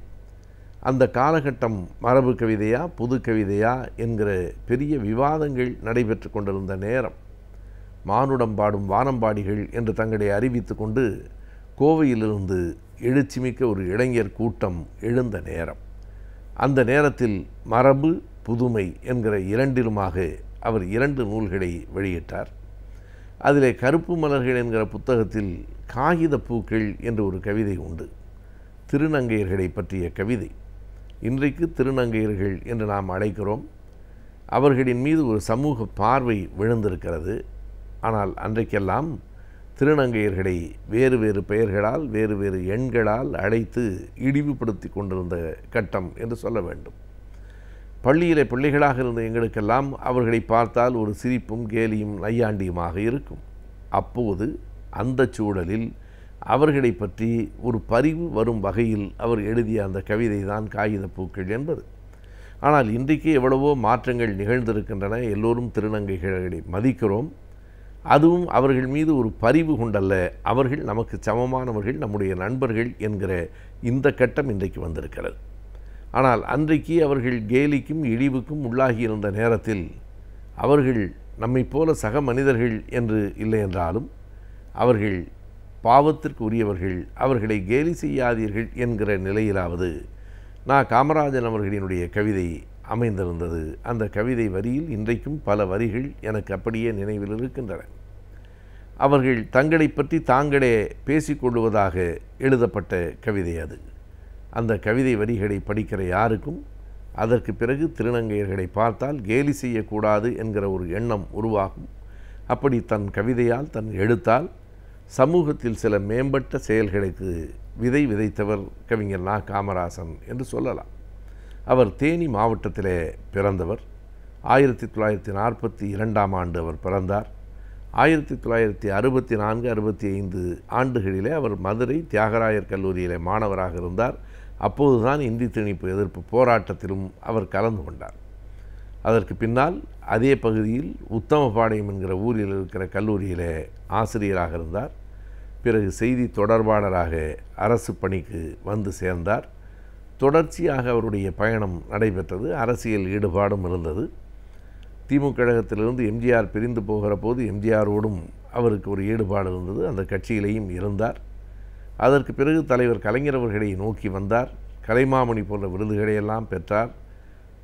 அந்த காலகட்டம் மரபு கவிதையா புது கவிதையா என்கிற பெரிய விவாதங்கள் நடைபெற்று கொண்டிருந்த நேரம். மானுடம் பாடும் வானம்பாடிகள் என்று தங்களை அறிவித்து கொண்டு கோவையிலிருந்து எழுச்சிமிக்க ஒரு இளைஞர் கூட்டம் எழுந்த நேரம். அந்த நேரத்தில் மரபு புதுமை என்கிற 2லுமாக அவர் 2 நூல்களை வெளியிட்டார். அதிலே கருப்பு மலர்கள் என்கிற புத்தகத்தில் காகித பூக்கள் என்று ஒரு கவிதை உண்டு. திருநங்கையர்களை பற்றிய கவிதை. இன்றைக்கு திருநங்கையர்கள் என்று நாம் அழைக்கிறோம். அவர்களின் மீது ஒரு சமூக பார்வை விழுந்திருக்கிறது. ஆனால் அன்றைக்கெல்லாம் திருநங்கையர்களை வேறு வேறு பெயர்களால் வேறு வேறு எண்களால் அழைத்து இழிவுபடுத்தி கொண்டிருந்த கட்டம் என்று சொல்ல வேண்டும். பள்ளியிலே பிள்ளைகளாக இருந்த எங்களுக்கெல்லாம் அவர்களை பார்த்தால் ஒரு சிரிப்பும் கேலியும் நையாண்டியுமாக இருக்கும். அப்போது அந்த சூழலில் அவர்களை பற்றி ஒரு பரிவு வரும் வகையில் அவர் எழுதிய அந்த கவிதை தான் காகித பூக்கள் என்பது. ஆனால் இன்றைக்கு எவ்வளவோ மாற்றங்கள் நிகழ்ந்திருக்கின்றன. எல்லோரும் திருநங்கைகளை மதிக்கிறோம். அதுவும் அவர்கள் மீது ஒரு பரிவு கொண்டல்ல, அவர்கள் நமக்கு சமமானவர்கள், நம்முடைய நண்பர்கள் என்கிற இந்த கட்டம் இன்றைக்கு வந்திருக்கிறது. ஆனால் அன்றைக்கு அவர்கள் கேலிக்கும் இழிவுக்கும் உள்ளாகியிருந்த நேரத்தில் அவர்கள் நம்மை போல சக மனிதர்கள் என்று இல்லை என்றாலும் அவர்கள் பாவத்திற்கு உரியவர்கள், அவர்களை கேலி செய்யாதீர்கள் என்கிற நிலையிலாவது நான் காமராஜன் அவர்களினுடைய கவிதை அமைந்திருந்தது. அந்த கவிதை வரியில் இன்றைக்கும் பல வரிகள் எனக்கு அப்படியே நினைவில் இருக்கின்றன. அவர்கள் தங்களை பற்றி தாங்களே பேசிக்கொள்வதாக எழுதப்பட்ட கவிதை அது. அந்த கவிதை வரிகளை படிக்கிற யாருக்கும் அதற்கு பிறகு திருநங்கையர்களை பார்த்தால் கேலி செய்யக்கூடாது என்கிற ஒரு எண்ணம் உருவாகும். அப்படி தன் கவிதையால், தன் எழுத்தால் சமூகத்தில் சில மேம்பட்ட செயல்களுக்கு விதை விதைத்தவர் கவிஞர் நா. காமராசன் என்று சொல்லலாம். அவர் தேனி மாவட்டத்திலே பிறந்தவர். 1942ஆம் ஆண்டு அவர் பிறந்தார். 1964-65 ஆண்டுகளிலே அவர் மதுரை தியாகராயர் கல்லூரியிலே மாணவராக இருந்தார். அப்போதுதான் இந்தி திணிப்பு எதிர்ப்பு போராட்டத்திலும் அவர் கலந்து கொண்டார். அதற்கு பின்னால் அதே பகுதியில் உத்தமபாளையம் என்கிற ஊரில் இருக்கிற கல்லூரியிலே ஆசிரியராக இருந்தார். பிறகு செய்தி தொடர்பாளராக அரசு பணிக்கு வந்து சேர்ந்தார். தொடர்ச்சியாக அவருடைய பயணம் நடைபெற்றது. அரசியல் ஈடுபாடும் இருந்தது. திமுக கழகத்திலிருந்து எம்ஜிஆர் பிரிந்து போகிற போது எம்ஜிஆரோடும் அவருக்கு ஒரு ஈடுபாடு இருந்தது. அந்த கட்சியிலேயும் இருந்தார். அதற்கு பிறகு தலைவர் கலைஞர் அவர்களை நோக்கி வந்தார். கலைமாமணி போன்ற விருதுகளையெல்லாம் பெற்றார்.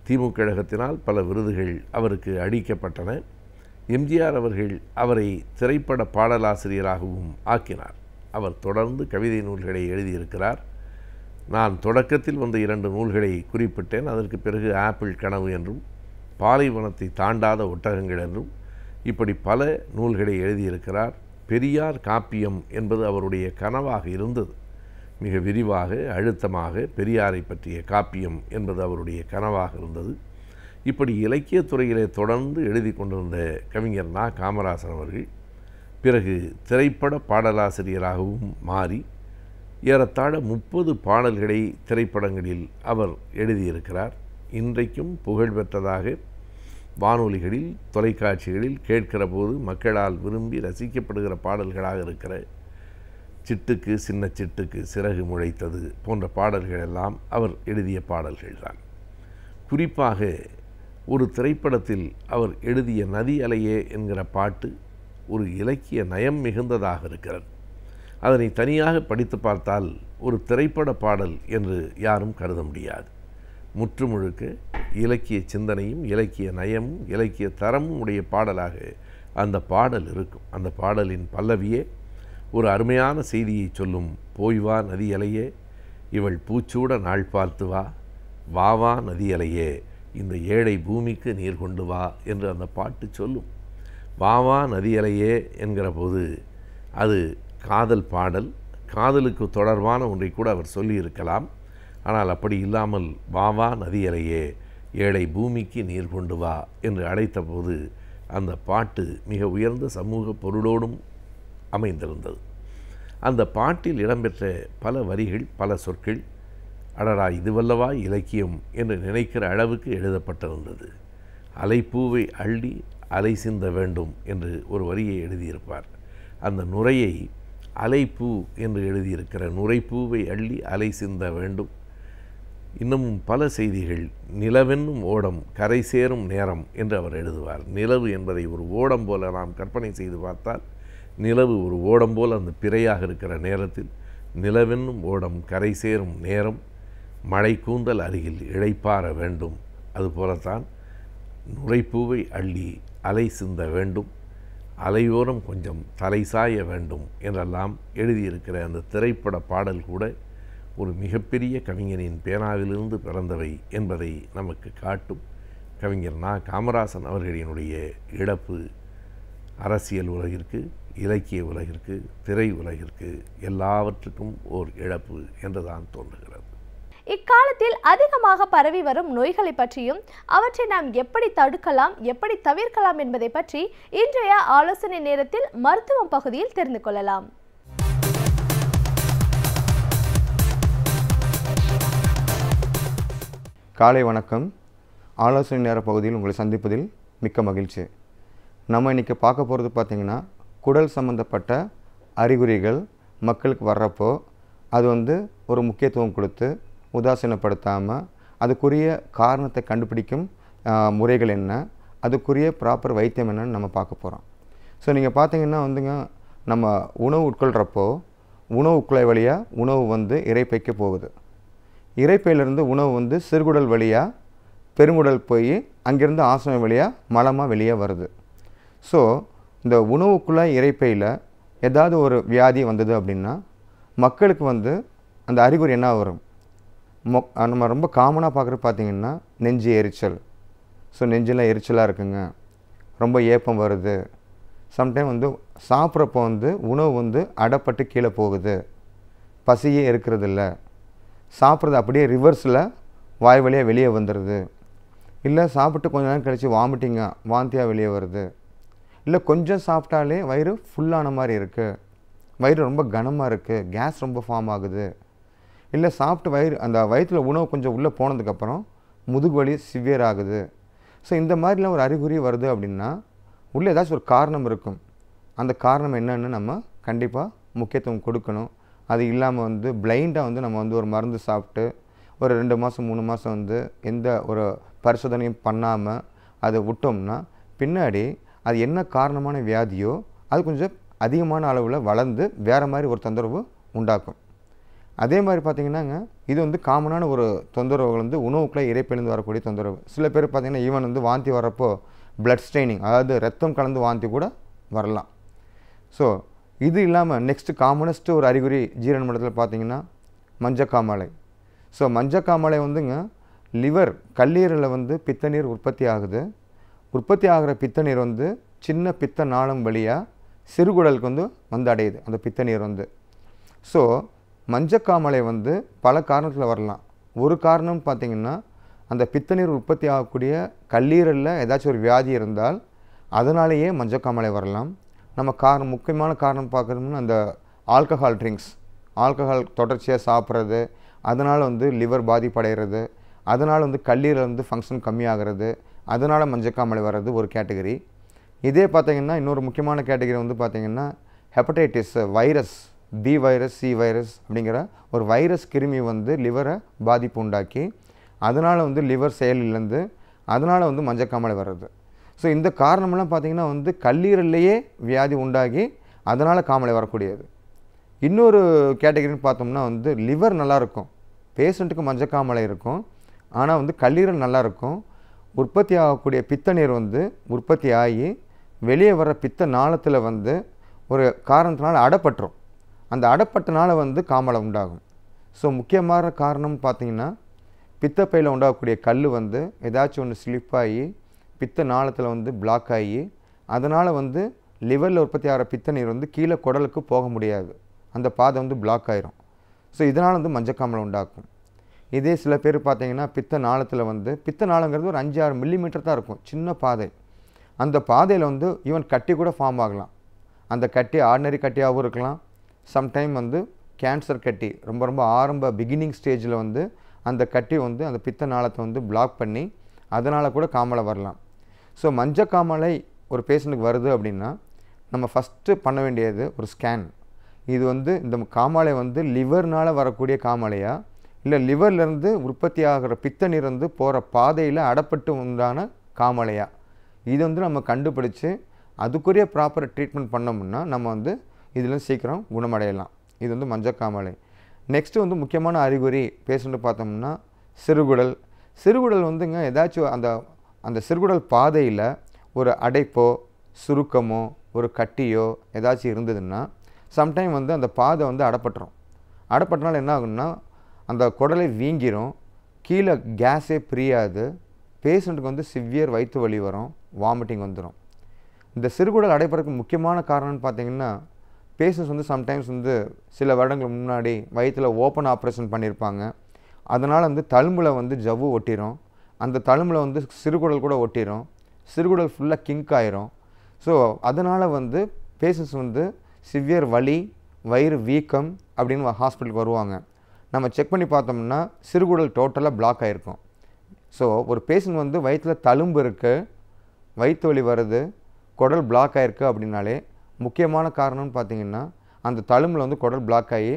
திமுக கழகத்தினால் பல விருதுகள் அவருக்கு அளிக்கப்பட்டன. எம்ஜிஆர் அவர்கள் அவரை திரைப்பட பாடலாசிரியராகவும் ஆக்கினார். அவர் தொடர்ந்து கவிதை நூல்களை எழுதியிருக்கிறார். நான் தொடக்கத்தில் வந்த 2 நூல்களை குறிப்பிட்டேன். அதற்கு பிறகு ஆப்பிள் கனவு என்றும் பாலைவனத்தை தாண்டாத ஒட்டகங்கள் என்றும் இப்படி பல நூல்களை எழுதியிருக்கிறார். பெரியார் காப்பியம் என்பது அவருடைய கனவாக இருந்தது. மிக விரிவாக, அழுத்தமாக பெரியாரை பற்றிய காப்பியம் என்பது அவருடைய கனவாக இருந்தது. இப்படி இலக்கியத்துறையிலே தொடர்ந்து எழுதி கொண்டிருந்த கவிஞர் நா. காமராசன் அவர்கள் பிறகு திரைப்பட பாடலாசிரியராகவும் மாறி ஏறத்தாழ 30 பாடல்களை திரைப்படங்களில் அவர் எழுதியிருக்கிறார். இன்றைக்கும் புகழ்பெற்றதாக வானொலிகளில், தொலைக்காட்சிகளில் கேட்கிற போது மக்களால் விரும்பி ரசிக்கப்படுகிற பாடல்களாக இருக்கிற சிட்டுக்கு சின்ன சிட்டுக்கு சிறகு முளைத்தது போன்ற பாடல்களெல்லாம் அவர் எழுதிய பாடல்கள்தான். குறிப்பாக ஒரு திரைப்படத்தில் அவர் எழுதிய நதி அலையே என்கிற பாட்டு ஒரு இலக்கிய நயம் மிகுந்ததாக இருக்கிறது. அதனை தனியாக படித்து பார்த்தால் ஒரு திரைப்பட பாடல் என்று யாரும் கருத முடியாது. முற்றுமுழுக்க இலக்கிய சிந்தனையும் இலக்கிய நயமும் இலக்கிய தரமும் உடைய பாடலாக அந்த பாடல் இருக்கும். அந்த பாடலின் பல்லவியே ஒரு அருமையான செய்தியை சொல்லும். போய் வா நதி அலையே, இவள் பூச்சூட நாள் பார்த்து வா, வா வா நதி அலையே, இந்த ஏழை பூமிக்கு நீர் கொண்டு வா என்று அந்த பாட்டு சொல்லும். வா வா நதி அலையே என்கிற போது அது காதல் பாடல். காதலுக்கு தொடர்பான ஒன்றை கூட அவர் சொல்லியிருக்கலாம். ஆனால் அப்படி இல்லாமல் வா வா நதி அலையே, ஏழை பூமிக்கு நீர் கொண்டு வா என்று அழைத்த போது அந்த பாட்டு மிக உயர்ந்த சமூக பொருளோடும் அமைந்திருந்தது. அந்த பாட்டில் இடம்பெற்ற பல வரிகள், பல சொற்கள் அடரா இதுவல்லவா இலக்கியம் என்று நினைக்கிற அளவுக்கு எழுதப்பட்டிருந்தது. அலைப்பூவை அள்ளி அலை சிந்த வேண்டும் என்று ஒரு வரியை எழுதியிருப்பார். அந்த நுரையை அலைப்பூ என்று எழுதியிருக்கிற நுரைப்பூவை அள்ளி அலை சிந்த வேண்டும். இன்னமும் பல செய்திகள். நிலவென்னும் ஓடம் கரை சேரும் நேரம் என்று அவர் எழுதுவார். நிலவு என்பதை ஒரு ஓடம் போல நாம் கற்பனை செய்து பார்த்தால், நிலவு ஒரு ஓடம் போல் அந்த பிறையாக இருக்கிற நேரத்தில் நிலவென்னும் ஓடம் கரை சேரும் நேரம், மழை கூந்தல் அருகில் இளைப்பாற வேண்டும். அதுபோலத்தான் நுரைப்பூவை அள்ளி அலை சிந்த வேண்டும், அலையோரம் கொஞ்சம் தலை சாய வேண்டும் என்றெல்லாம் எழுதியிருக்கிற அந்த திரைப்பட பாடல் கூட ஒரு மிகப்பெரிய கவிஞனின் பேனாவிலிருந்து பிறந்தவை என்பதை நமக்கு காட்டும். கவிஞர் நா. காமராசன் அவர்களினுடைய இழப்பு அரசியல் உலகிற்கு, இலக்கிய உலகிற்கு, திரை உலகிற்கு எல்லாவற்றுக்கும் ஓர் இழப்பு என்றுதான் தோன்றுகிறது. இக்காலத்தில் அதிகமாக பரவி வரும் நோய்களை பற்றியும் அவற்றை நாம் எப்படி தடுக்கலாம், எப்படி தவிர்க்கலாம் என்பதை பற்றி இன்றைய ஆலோசனை நேரத்தில் மருத்துவம் பகுதியில் தெரிந்து கொள்ளலாம். காலை வணக்கம். ஆலோசனை நேர பகுதியில் உங்களை சந்திப்பதில் மிக்க மகிழ்ச்சி. நம்ம இன்றைக்கி பார்க்க போகிறது பார்த்திங்கன்னா, குடல் சம்மந்தப்பட்ட அறிகுறிகள் மக்களுக்கு வர்றப்போ அது ஒரு முக்கியத்துவம் கொடுத்து உதாசீனப்படுத்தாமல் அதுக்குரிய காரணத்தை கண்டுபிடிக்கும் முறைகள் என்ன, அதுக்குரிய ப்ராப்பர் வைத்தியம் என்னன்னு நம்ம பார்க்க போகிறோம். ஸோ நீங்கள் பார்த்தீங்கன்னா நம்ம உணவு உட்கொள்கிறப்போ உணவு குழாய் வழியாக உணவு இரைப்பைக்கு போகுது. இரைப்பையிலிருந்து உணவு சிறுகுடல் வழியாக பெருங்குடல் போய் அங்கேருந்து ஆசனம் வழியாக மலமாக வெளியே வருது. ஸோ இந்த உணவு குழாய் இரைப்பையில் ஏதாவது ஒரு வியாதி வந்தது அப்படின்னா மக்களுக்கு அந்த அறிகுறி என்ன வரும்? நம்ம ரொம்ப காமனாக பார்க்குறது பார்த்திங்கன்னா நெஞ்சு எரிச்சல். ஸோ நெஞ்செல்லாம் எரிச்சலாக இருக்குங்க, ரொம்ப ஏப்பம் வருது, சம்டைம் வந்து சாப்பிட்றப்போ வந்து உணவு வந்து அடப்பட்டு கீழே போகுது, பசியே இருக்கிறதில்ல, சாப்பிட்றது அப்படியே ரிவர்ஸில் வாய் வழியாக வெளியே வந்துடுது, இல்லை சாப்பிட்டு கொஞ்ச நேரம் கழித்து வாந்தியாக வெளியே வருது, இல்லை கொஞ்சம் சாப்பிட்டாலே வயிறு ஃபுல்லான மாதிரி இருக்குது, வயிறு ரொம்ப கனமாக இருக்குது, கேஸ் ரொம்ப ஃபார்ம் ஆகுது, இல்லை சாப்பிட்டு அந்த வயிற்றில் உணவு கொஞ்சம் உள்ளே போனதுக்கப்புறம் முதுகு வலி சிவியர் ஆகுது. ஸோ இந்த மாதிரிலாம் ஒரு அறிகுறி வருது அப்படின்னா உள்ளே ஏதாச்சும் ஒரு காரணம் இருக்கும். அந்த காரணம் என்னன்னு நம்ம கண்டிப்பாக முக்கியத்துவம் கொடுக்கணும். அது இல்லாமல் வந்து பிளைண்டாக வந்து நம்ம வந்து ஒரு மருந்து சாப்பிட்டு ஒரு 2 மாதம் 3 மாதம் வந்து எந்த ஒரு பரிசோதனையும் பண்ணாமல் அதை விட்டோம்னா பின்னாடி அது என்ன காரணமான வியாதியோ அது கொஞ்சம் அதிகமான அளவில் வளர்ந்து வேறு மாதிரி ஒரு தொந்தரவு உண்டாக்கும். அதே மாதிரி பார்த்திங்கன்னாங்க இது வந்து காமனான ஒரு தொந்தரவுகள் வந்து உணவுக்குள்ளே இறைப்பிலிருந்து வரக்கூடிய தொந்தரவு. சில பேர் பார்த்திங்கன்னா ஈவன் வந்து வாந்தி வரப்போ பிளட் ஸ்ட்ரெயினிங், அதாவது ரத்தம் கலந்து வாந்தி கூட வரலாம். ஸோ இது இல்லாமல் நெக்ஸ்ட்டு காமனஸ்ட்டு ஒரு அறிகுறி ஜீரண மண்டலத்தில் பார்த்திங்கன்னா மஞ்சக்காமாலை. ஸோ மஞ்சக்காமாலை வந்துங்க லிவர் கல்லீரலில் வந்து பித்த நீர் உற்பத்தி ஆகுது. உற்பத்தி ஆகிற பித்த நீர் வந்து சின்ன பித்த நாளம் வழியாக சிறுகுடலுக்கு வந்து அடையுது அந்த பித்த நீர் வந்து. ஸோ மஞ்சக்காமலை வந்து பல காரணத்தில் வரலாம். ஒரு காரணம் பார்த்திங்கன்னா அந்த பித்த நீர் உற்பத்தி ஆகக்கூடிய கல்லீரலில் ஏதாச்சும் ஒரு வியாதி இருந்தால் அதனாலேயே மஞ்சக்காமலை வரலாம். நம்ம முக்கியமான காரணம் பார்க்குறோம்னா அந்த ஆல்கஹால் ட்ரிங்க்ஸ், ஆல்கஹால் தொடர்ச்சியாக சாப்பிட்றது, அதனால் வந்து லிவர் பாதிப்படைகிறது, அதனால் வந்து கல்லீரல் வந்து ஃபங்க்ஷன் கம்மியாகிறது, அதனால் மஞ்சக்காமலை வர்றது ஒரு கேட்டகரி. இதே பார்த்திங்கன்னா இன்னொரு முக்கியமான கேட்டகரி வந்து பார்த்திங்கன்னா hepatitis virus, B virus, C virus அப்படிங்கிற ஒரு வைரஸ் கிருமி வந்து லிவரை பாதிப்பு உண்டாக்கி அதனால் வந்து லிவர் செயலிலேருந்து அதனால் வந்து மஞ்சக்காமலை வர்றது. ஸோ இந்த காரணமெல்லாம் பார்த்திங்கன்னா வந்து கல்லீரல்லையே வியாதி உண்டாகி அதனால் காமலை வரக்கூடியது. இன்னொரு கேட்டகரின்னு பார்த்தோம்னா வந்து லிவர் நல்லாயிருக்கும், பேஷண்ட்டுக்கு மஞ்சக்காமலை இருக்கும், ஆனால் வந்து கல்லீரல் நல்லாயிருக்கும், உற்பத்தி ஆகக்கூடிய பித்த நீர் வந்து உற்பத்தி ஆகி வெளியே வர பித்த நாளத்தில் வந்து ஒரு காரணத்தினால அடப்பட்டுரும். அந்த அடப்பட்டனால வந்து காமலை உண்டாகும். ஸோ முக்கியமான காரணம் பார்த்திங்கன்னா பித்தப்பையில் உண்டாகக்கூடிய கல் வந்து ஏதாச்சும் ஒன்று ஸ்லிப்பாகி பித்த நாளத்தில் வந்து பிளாக் ஆகி அதனால் வந்து லிவரில் உற்பத்தி ஆகிற பித்த நீர் வந்து கீழே குடலுக்கு போக முடியாது, அந்த பாதை வந்து பிளாக் ஆயிரும். ஸோ இதனால் வந்து மஞ்சக்காமலை உண்டாக்கும். இதே சில பேர் பார்த்திங்கன்னா பித்த நாளத்தில் வந்து பித்த நாளங்கிறது ஒரு 5-6 மில்லிமீட்டர் தான் இருக்கும், சின்ன பாதை. அந்த பாதையில் வந்து ஈவன் கட்டி கூட ஃபார்ம் ஆகலாம். அந்த கட்டி ஆர்டினரி கட்டியாகவும் இருக்கலாம், சம்டைம் வந்து கேன்சர் கட்டி ரொம்ப ஆரம்ப பிகினிங் ஸ்டேஜில் வந்து அந்த கட்டி வந்து அந்த பித்த நாளத்தை வந்து பிளாக் பண்ணி அதனால் கூட காமலை வரலாம். ஸோ மஞ்சக்காமலை ஒரு பேஷண்ட்டுக்கு வருது அப்படின்னா நம்ம ஃபஸ்ட்டு பண்ண வேண்டியது ஒரு ஸ்கேன். இது வந்து இந்த காமாலை வந்து லிவர்னால் வரக்கூடிய காமாலையா இல்லை லிவர்லேருந்து உற்பத்தி ஆகிற பித்த நீர் வந்து போகிற பாதையில் அடப்பட்டு உண்டான காமாலையா, இது வந்து நம்ம கண்டுபிடிச்சி அதுக்குரிய ப்ராப்பர் ட்ரீட்மெண்ட் பண்ணோம்னா நம்ம வந்து இதில் சீக்கிரம் குணமடையலாம். இது வந்து மஞ்சக்காமலை. நெக்ஸ்ட்டு வந்து முக்கியமான அறிகுறி பேஷண்ட்டு பார்த்தோம்னா சிறுகுடல். சிறுகுடல் வந்துங்க ஏதாச்சும் அந்த சிறுகுடல் பாதையில் ஒரு அடைப்போ சுருக்கமோ ஒரு கட்டியோ ஏதாச்சும் இருந்ததுன்னா சம்டைம் வந்து அந்த பாதை வந்து அடப்பட்டுரும். அடப்பட்டனால என்ன ஆகுன்னா அந்த குடலை வீங்கிரும், கீழே கேஸே பிரியாது, பேஷண்ட்டுக்கு வந்து சிவியர் வயிற்று வலி வரும், வாமிட்டிங் வந்துடும். இந்த சிறுகுடல் அடைப்பதற்கு முக்கியமான காரணம்னு பார்த்திங்கன்னா பேஷண்ட்ஸ் வந்து சம்டைம்ஸ் வந்து சில வருடங்களுக்கு முன்னாடி வயிற்றில் ஓப்பன் ஆப்ரேஷன் பண்ணியிருப்பாங்க, அதனால் வந்து தழும்பில் வந்து ஜவ்வு ஒட்டிடும், அந்த தழும்பில் வந்து சிறுகுடல் கூட ஒட்டிடும், சிறுகுடல் ஃபுல்லாக கிங்க் ஆயிரும். ஸோ அதனால் வந்து பேஷண்ட்ஸ் வந்து சிவியர் வலி, வயிறு வீக்கம் அப்படின்னு ஹாஸ்பிட்டலுக்கு வருவாங்க. நம்ம செக் பண்ணி பார்த்தோம்னா சிறுகுடல் டோட்டலாக பிளாக் ஆகிருக்கும். ஸோ ஒரு பேஷண்ட் வந்து வயிற்றில் தழும்பு இருக்குது, வயிற்று வலி வருது, குடல் பிளாக் ஆகிருக்கு அப்படின்னாலே முக்கியமான காரணம்னு பார்த்திங்கன்னா அந்த தழும்பில் வந்து குடல் பிளாக் ஆகி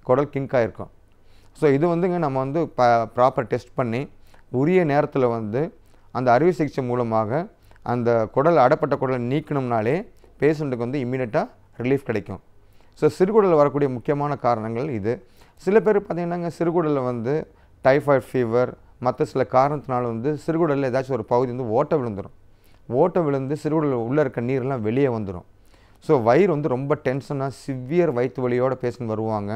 குடல் கிங்க் ஆகிருக்கும். ஸோ இது வந்துங்க நம்ம வந்து ப்ராப்பர் டெஸ்ட் பண்ணி உரிய நேரத்தில் வந்து அந்த அறுவை சிகிச்சை மூலமாக அந்த குடல் அடப்பட்ட குடலை நீக்கணும்னாலே பேஷண்ட்டுக்கு வந்து இம்மீடியட்டாக ரிலீஃப் கிடைக்கும். ஸோ சிறுகுடலில் வரக்கூடிய முக்கியமான காரணங்கள் இது. சில பேர் பார்த்திங்கன்னாங்க சிறுகுடலில் வந்து டைஃபாய்டு ஃபீவர் மற்ற சில காரணத்தினால வந்து சிறுகுடலில் ஏதாச்சும் ஒரு பகுதி வந்து ஓட்டை விழுந்துடும். ஓட்டை விழுந்து சிறுகுடலில் உள்ளே இருக்க நீரெல்லாம் வெளியே வந்துடும். ஸோ வயிறு வந்து ரொம்ப டென்ஷனாக சிவியர் வயிற்று வலியோட பேஷண்ட் வருவாங்க,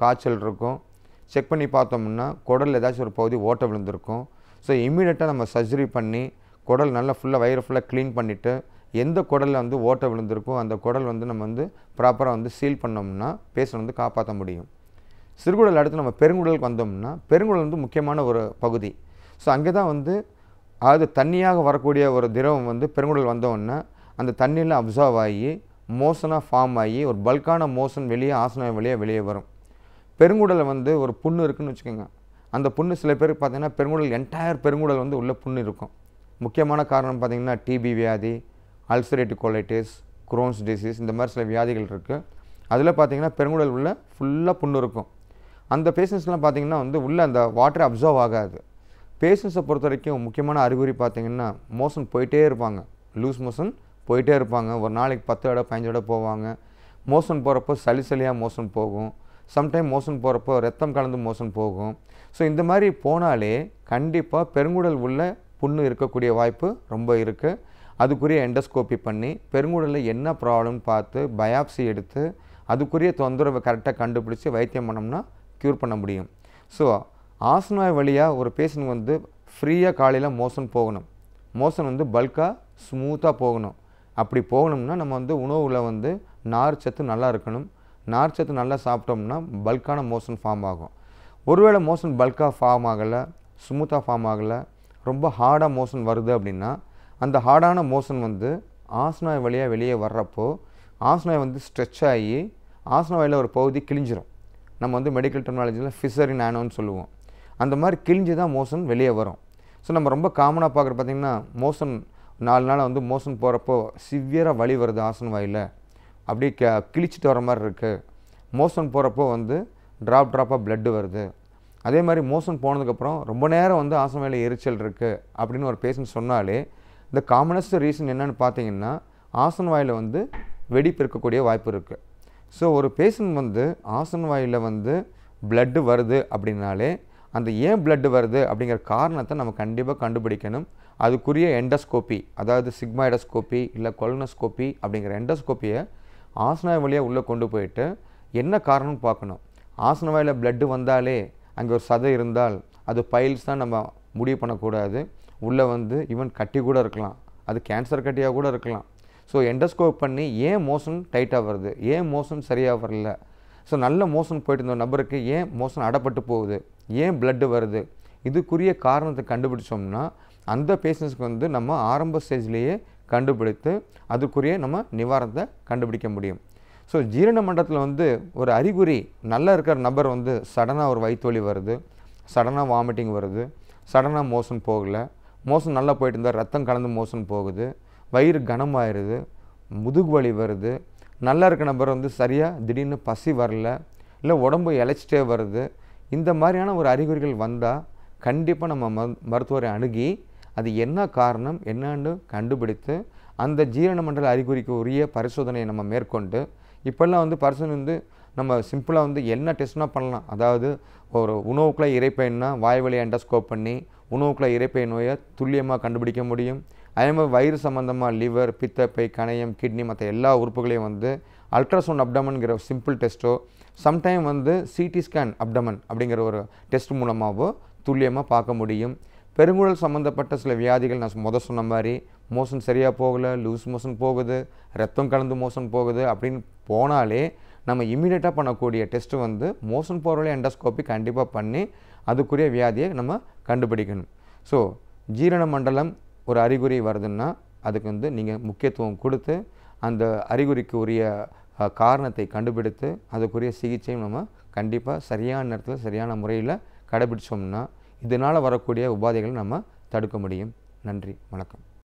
காய்ச்சல் இருக்கும். செக் பண்ணி பார்த்தோம்னா குடலில் ஏதாச்சும் ஒரு பகுதி ஓட்டை விழுந்திருக்கும். ஸோ இம்மீடியட்டாக நம்ம சர்ஜரி பண்ணி குடல் நல்லா ஃபுல்லாக வயிறு ஃபுல்லாக க்ளீன் பண்ணிவிட்டு எந்த குடலில் வந்து ஓட்டை விழுந்திருக்கோ அந்த குடல் வந்து நம்ம வந்து ப்ராப்பராக வந்து சீல் பண்ணோம்னா பேஷண்ட் வந்து காப்பாற்ற முடியும். சிறுகுடல் அடுத்து நம்ம பெருங்குடலுக்கு வந்தோம்னா பெருங்குடல் வந்து முக்கியமான ஒரு பகுதி. ஸோ அங்கே தான் வந்து அது தண்ணியாக வரக்கூடிய ஒரு திரவம் வந்து பெருங்குடல் வந்தோடனே அந்த தண்ணியில் அப்சார்வ் ஆகி மோஷனாக ஃபார்ம் ஆகி ஒரு பல்கான மோஷன் வெளியே ஆசனம் வெளியே வரும். பெருங்குடலை வந்து ஒரு புண்ணு இருக்குதுன்னு வச்சுக்கோங்க. அந்த புண்ணு சில பேருக்கு பார்த்திங்கன்னா பெருங்குடல் என்டையர் பெருங்குடல் வந்து உள்ள புண்ணு இருக்கும். முக்கியமான காரணம் பார்த்திங்கன்னா டிபி வியாதி, அல்சரேட்டிவ் கோலைட்டிஸ், குரோன்ஸ் டிசீஸ், இந்த மாதிரி சில வியாதிகள் இருக்குது. அதில் பார்த்திங்கன்னா பெருங்குடல் உள்ள ஃபுல்லாக புண்ணு இருக்கும். அந்த பேஷண்ட்ஸ்லாம் பார்த்திங்கன்னா வந்து உள்ளே அந்த வாட்டர் அப்சர்வ் ஆகாது. பேஷண்ட்ஸை பொறுத்த வரைக்கும் முக்கியமான அறிகுறி பார்த்திங்கன்னா மோஷன் போயிட்டே இருப்பாங்க, லூஸ் மோஷன் போயிட்டே இருப்பாங்க. ஒரு நாளைக்கு 10 தடவை 15 தடவை போவாங்க. மோஷன் போகிறப்போ சளியாக மோஷன் போகும். சம்டைம் மோஷன் போகிறப்போ ரத்தம் கலந்து மோஷன் போகும். ஸோ இந்த மாதிரி போனாலே கண்டிப்பாக பெருங்குடல் உள்ள புண்ணு இருக்கக்கூடிய வாய்ப்பு ரொம்ப இருக்குது. அதுக்குரிய எண்டோஸ்கோப்பி பண்ணி பெருங்குடலில் என்ன ப்ராப்ளம்னு பார்த்து பயாப்சி எடுத்து அதுக்குரிய தொந்தரவை கரெக்டாக கண்டுபிடிச்சி வைத்தியம் பண்ணோம்னா க்யூர் பண்ண முடியும். ஸோ ஆசனவாய் வழியாக ஒரு பேஷண்ட் வந்து ஃப்ரீயாக காலையில் மோஷன் போகணும். மோஷன் வந்து பல்காக ஸ்மூத்தாக போகணும். அப்படி போகணும்னா நம்ம வந்து உணவில் வந்து நார்ச்சத்து நல்லா இருக்கணும். நார்ச்சத்து நல்லா சாப்பிட்டோம்னா பல்கான மோஷன் ஃபார்ம் ஆகும். ஒருவேளை மோஷன் பல்காக ஃபார்ம் ஆகலை, ஸ்மூத்தாக ஃபார்ம் ஆகலை, ரொம்ப ஹார்டாக மோஷன் வருது அப்படின்னா அந்த ஹார்டான மோஷன் வந்து ஆசனவாய் வழியாக வெளியே வர்றப்போ ஆசனவாய் வந்து ஸ்ட்ரெச் ஆகி ஆசனவாயில் ஒரு பகுதி கிழிஞ்சிரும். நம்ம வந்து மெடிக்கல் டெக்னாலஜியில் ஃபிஷரின் ஆனோன்னு சொல்லுவோம். அந்த மாதிரி கிழிஞ்சு தான் மோஷன் வெளியே வரும். ஸோ நம்ம ரொம்ப காமனாக பார்க்குற பார்த்திங்கன்னா மோஷன் 4 நாள் வந்து மோஷன் போகிறப்போ சிவியராக வலி வருது ஆசனவாயில், அப்படியே கிழிச்சிட்டு வர மாதிரி இருக்குது. மோஷன் போகிறப்போ வந்து ட்ராப்பாக பிளட்டு வருது. அதே மாதிரி மோஷன் போனதுக்கப்புறம் ரொம்ப நேரம் வந்து ஆசனவாயில் எரிச்சல் இருக்குது அப்படின்னு ஒரு பேஷண்ட் சொன்னாலே இந்த காமனஸ்ட் ரீசன் என்னென்னு பார்த்தீங்கன்னா ஆசனவாயில் வந்து வெடிப்பு இருக்கக்கூடிய வாய்ப்பு இருக்குது. ஸோ ஒரு பேஷண்ட் வந்து ஆசனவாயில் வந்து பிளட்டு வருது அப்படின்னாலே அந்த ஏன் பிளட்டு வருது அப்படிங்கிற காரணத்தை நம்ம கண்டிப்பாக கண்டுபிடிக்கணும். அதுக்குரிய எண்டோஸ்கோப்பி, அதாவது சிக்மாய்டோஸ்கோப்பி இல்லை கொலனோஸ்கோப்பி அப்படிங்கிற எண்டோஸ்கோப்பியை ஆசனவாய் வழியாக உள்ளே கொண்டு போயிட்டு என்ன காரணம்னு பார்க்கணும். ஆசனவாயில் பிளட்டு வந்தாலே அங்கே ஒரு சதை இருந்தால் அது பைல்ஸ் தான் நம்ம முடிவு பண்ணக்கூடாது. உள்ளே வந்து ஈவன் கட்டி கூட இருக்கலாம், அது கேன்சர் கட்டியாக கூட இருக்கலாம். ஸோ எண்டோஸ்கோப் பண்ணி ஏன் மோஷன் டைட்டாக வருது, ஏன் மோஷன் சரியாக வரல, ஸோ நல்ல மோஷன் போயிட்டு இருந்த நபருக்கு ஏன் மோஷன் அடப்பட்டு போகுது, ஏன் பிளட்டு வருது, இதுக்குரிய காரணத்தை கண்டுபிடிச்சோம்னா அந்த பேஷண்ட்ஸ்க்கு வந்து நம்ம ஆரம்ப ஸ்டேஜ்லேயே கண்டுபிடித்து அதுக்குரிய நம்ம நிவாரணத்தை கண்டுபிடிக்க முடியும். ஸோ ஜீரண மண்டலத்தில் வந்து ஒரு அறிகுறி நல்லா இருக்கிற நபர் வந்து சடனாக ஒரு வயிற்று வலி வருது, சடனாக வாமிட்டிங் வருது, சடனாக மோஷன் போகலை, மோஷன் நல்லா போயிட்டு இருந்தால் ரத்தம் கலந்து மோஷன் போகுது, வயிறு கனமாயிருது, முதுகு வலி வருது, நல்லா இருக்க நபர் வந்து சரியாக திடீர்னு பசி வரல, இல்லை உடம்பு இழைச்சிட்டே வருது. இந்த மாதிரியான ஒரு அறிகுறிகள் வந்தால் கண்டிப்பாக நம்ம மருத்துவரை அணுகி அது என்ன காரணம் என்னன்னு கண்டுபிடித்து அந்த ஜீரண மண்டல அறிகுறிக்கு உரிய பரிசோதனையை நம்ம மேற்கொண்டு இப்போல்லாம் வந்து பரிசோதனை வந்து நம்ம சிம்பிளாக வந்து என்ன டெஸ்ட்னா பண்ணலாம். அதாவது ஒரு உணவுக்குள்ளே இரைப்பைன்னா வாய் வழியாக எண்டோஸ்கோப் பண்ணி உணவுக்குள்ளே இரைப்பை நோயை துல்லியமாக கண்டுபிடிக்க முடியும். அதே மாதிரி வயிறு சம்மந்தமாக லிவர், பித்தப்பை, கணையம், கிட்னி மற்ற எல்லா உறுப்புகளையும் வந்து அல்ட்ராசவுண்ட் அப்டமன்கிற சிம்பிள் டெஸ்ட்டோ சம்டைம் வந்து சிடி ஸ்கேன் அப்டமன் அப்படிங்கிற ஒரு டெஸ்ட் மூலமாகவோ துல்லியமாக பார்க்க முடியும். பெருங்குடல் சம்மந்தப்பட்ட சில வியாதிகள் நான் சொன்ன மாதிரி மோஷன் சரியாக போகலை, லூஸ் மோஷன் போகுது, ரத்தம் கலந்து மோஷன் போகுது அப்படின்னு போனாலே நம்ம இமீடியட்டாக பண்ணக்கூடிய டெஸ்ட்டு வந்து மோஷன் போகிறவங்களே எண்டோஸ்கோப்பி கண்டிப்பாக பண்ணி அதுக்குரிய வியாதியை நம்ம கண்டுபிடிக்கணும். ஸோ ஜீரண மண்டலம் ஒரு அறிகுறி வருதுன்னா அதுக்கு வந்து நீங்கள் முக்கியத்துவம் கொடுத்து அந்த அறிகுறிக்கு உரிய காரணத்தை கண்டுபிடித்து அதுக்குரிய சிகிச்சையும் நம்ம கண்டிப்பாக சரியான நேரத்தில் சரியான முறையில் கடைபிடிச்சோம்னா இதனால் வரக்கூடிய உபாதைகளை நம்ம தடுக்க முடியும். நன்றி, வணக்கம்.